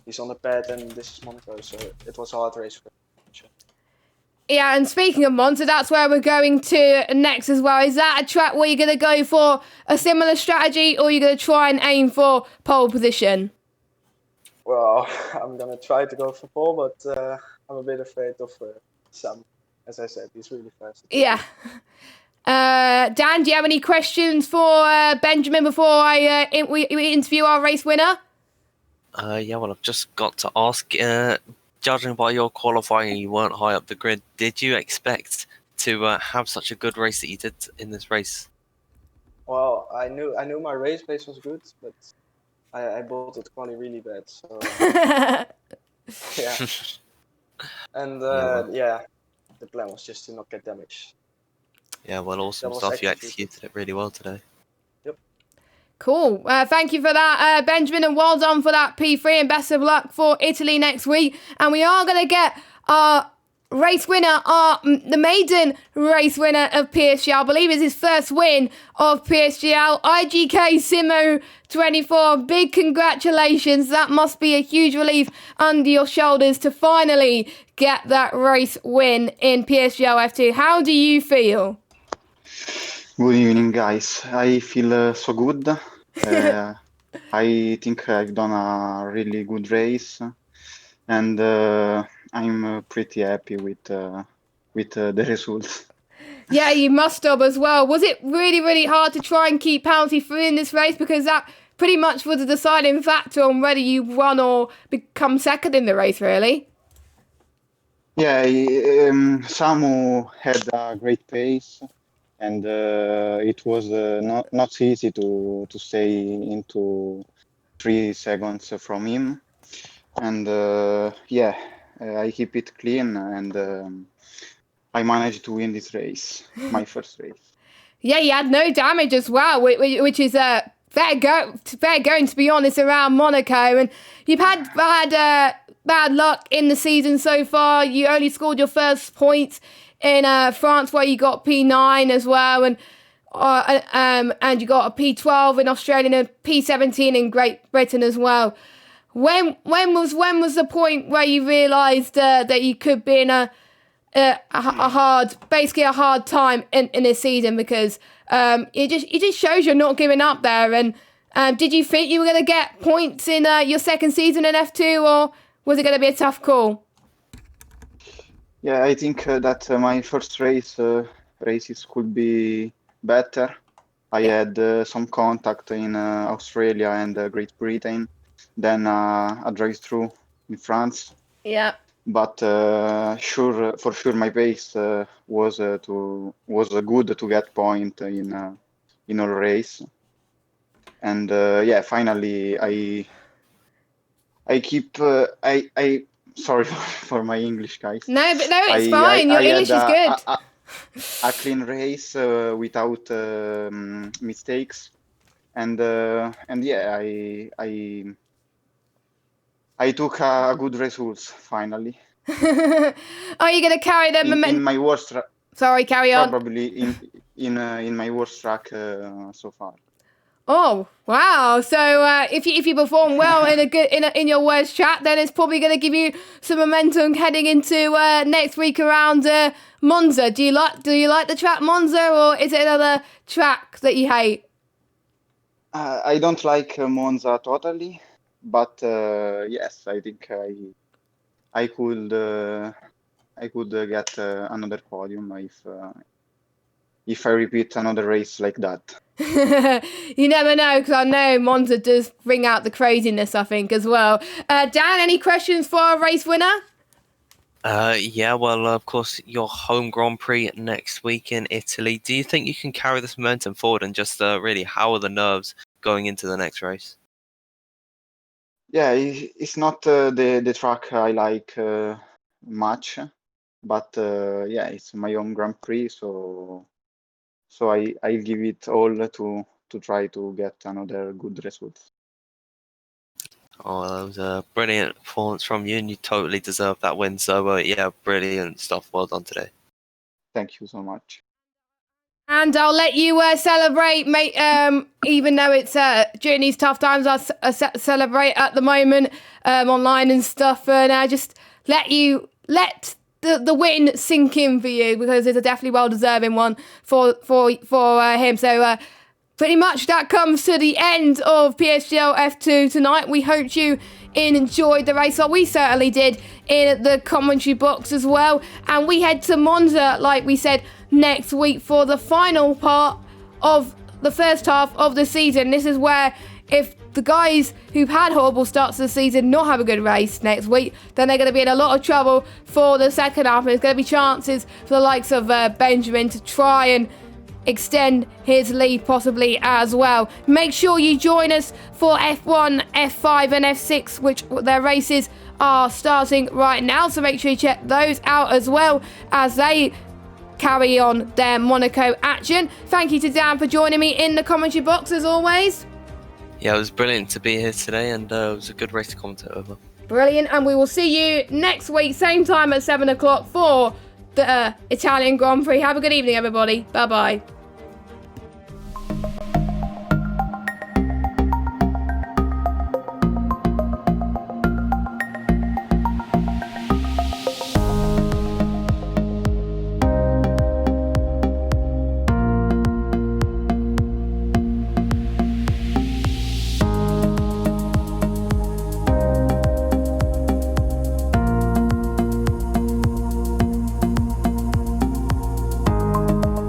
He's on the pad, and this is Monaco, so it was a hard race for him. Yeah, and speaking of Monza, that's where we're going to next as well. Is that a track where you're going to go for a similar strategy, or you're going to try and aim for pole position? Well, I'm going to try to go for pole, but I'm a bit afraid of Sam. As I said, he's really fast. Yeah. Dan, do you have any questions for Benjamin before we interview our race winner? Yeah, well, I've just got to ask, judging by your qualifying, you weren't high up the grid. Did you expect to have such a good race that you did in this race? Well, I knew my race pace was good, but I bought it quali really bad. So yeah, and yeah, the plan was just to not get damaged. Yeah, well, awesome stuff. You executed it really well today. Yep. Cool. Thank you for that, Benjamin, and well done for that P3, and best of luck for Italy next week. And we are going to get our race winner, the maiden race winner of PSGL. I believe it's his first win of PSGL. IGK Simo 24. Big congratulations. That must be a huge relief under your shoulders to finally get that race win in PSGL F2. How do you feel? Good evening, guys. I feel so good. I think I've done a really good race, and I'm pretty happy with the results. Yeah, you must have as well. Was it really, really hard to try and keep penalty free in this race? Because that pretty much was a deciding factor on whether you won or become second in the race, really. Yeah, Samu had a great pace, and it was not easy to stay into 3 seconds from him. And yeah, I keep it clean, and I managed to win this race, my first race. Yeah, you had no damage as well, which is fair going, to be honest, around Monaco. And you've had bad luck in the season so far. You only scored your first points in France, where you got P9 as well, and you got a P12 in Australia and a P17 in Great Britain as well. When was the point where you realised that you could be in a hard time in this season? Because it just shows you're not giving up there. And did you think you were going to get points in your second season in F2, or was it going to be a tough call? Yeah, I think that my first races could be better. I had some contact in Australia and Great Britain, then a drive-through in France, Yeah. But for sure, my pace was good to get point in all race, and yeah, finally I keep I sorry for my English, guys. No, but no, it's I fine. Your I had English is good. a clean race without mistakes, and yeah, I took a good results finally. Are you going to carry the In momentum? my worst Sorry, carry on. probably in my worst track so far. Oh wow! So if you perform well in your worst track, then it's probably going to give you some momentum heading into next week around Monza. Do you like the track Monza, or is it another track that you hate? I don't like Monza totally, but yes, I think I could get another podium if I repeat another race like that. You never know, because I know Monza does bring out the craziness, I think, as well. Dan, any questions for our race winner? Yeah, well, of course, your home Grand Prix next week in Italy. Do you think you can carry this momentum forward, and just really, how are the nerves going into the next race? Yeah, it's not the track I like much, but yeah, it's my own Grand Prix, so I give it all to try to get another good result. Oh, that was a brilliant performance from you, and you totally deserve that win. So, yeah, brilliant stuff. Well done today. Thank you so much. And I'll let you celebrate, mate. Even though it's during these tough times, I'll celebrate at the moment online and stuff, and I just let the win sink in for you, because it's a definitely well deserving one for him. So pretty much that comes to the end of PSGL F2 tonight. We hope you enjoyed the race. Well, we certainly did in the commentary box as well. And we head to Monza, like we said, next week for the final part of the first half of the season. This is where, if the guys who've had horrible starts to the season not have a good race next week, then they're going to be in a lot of trouble for the second half. And there's going to be chances for the likes of Benjamin to try and extend his lead possibly as well. Make sure you join us for F1, F5 and F6, which their races are starting right now. So make sure you check those out as well as they carry on their Monaco action. Thank you to Dan for joining me in the commentary box as always. Yeah, it was brilliant to be here today, and it was a good race to commentate over. Brilliant, and we will see you next week, same time at 7 o'clock for the Italian Grand Prix. Have a good evening, everybody. Bye-bye.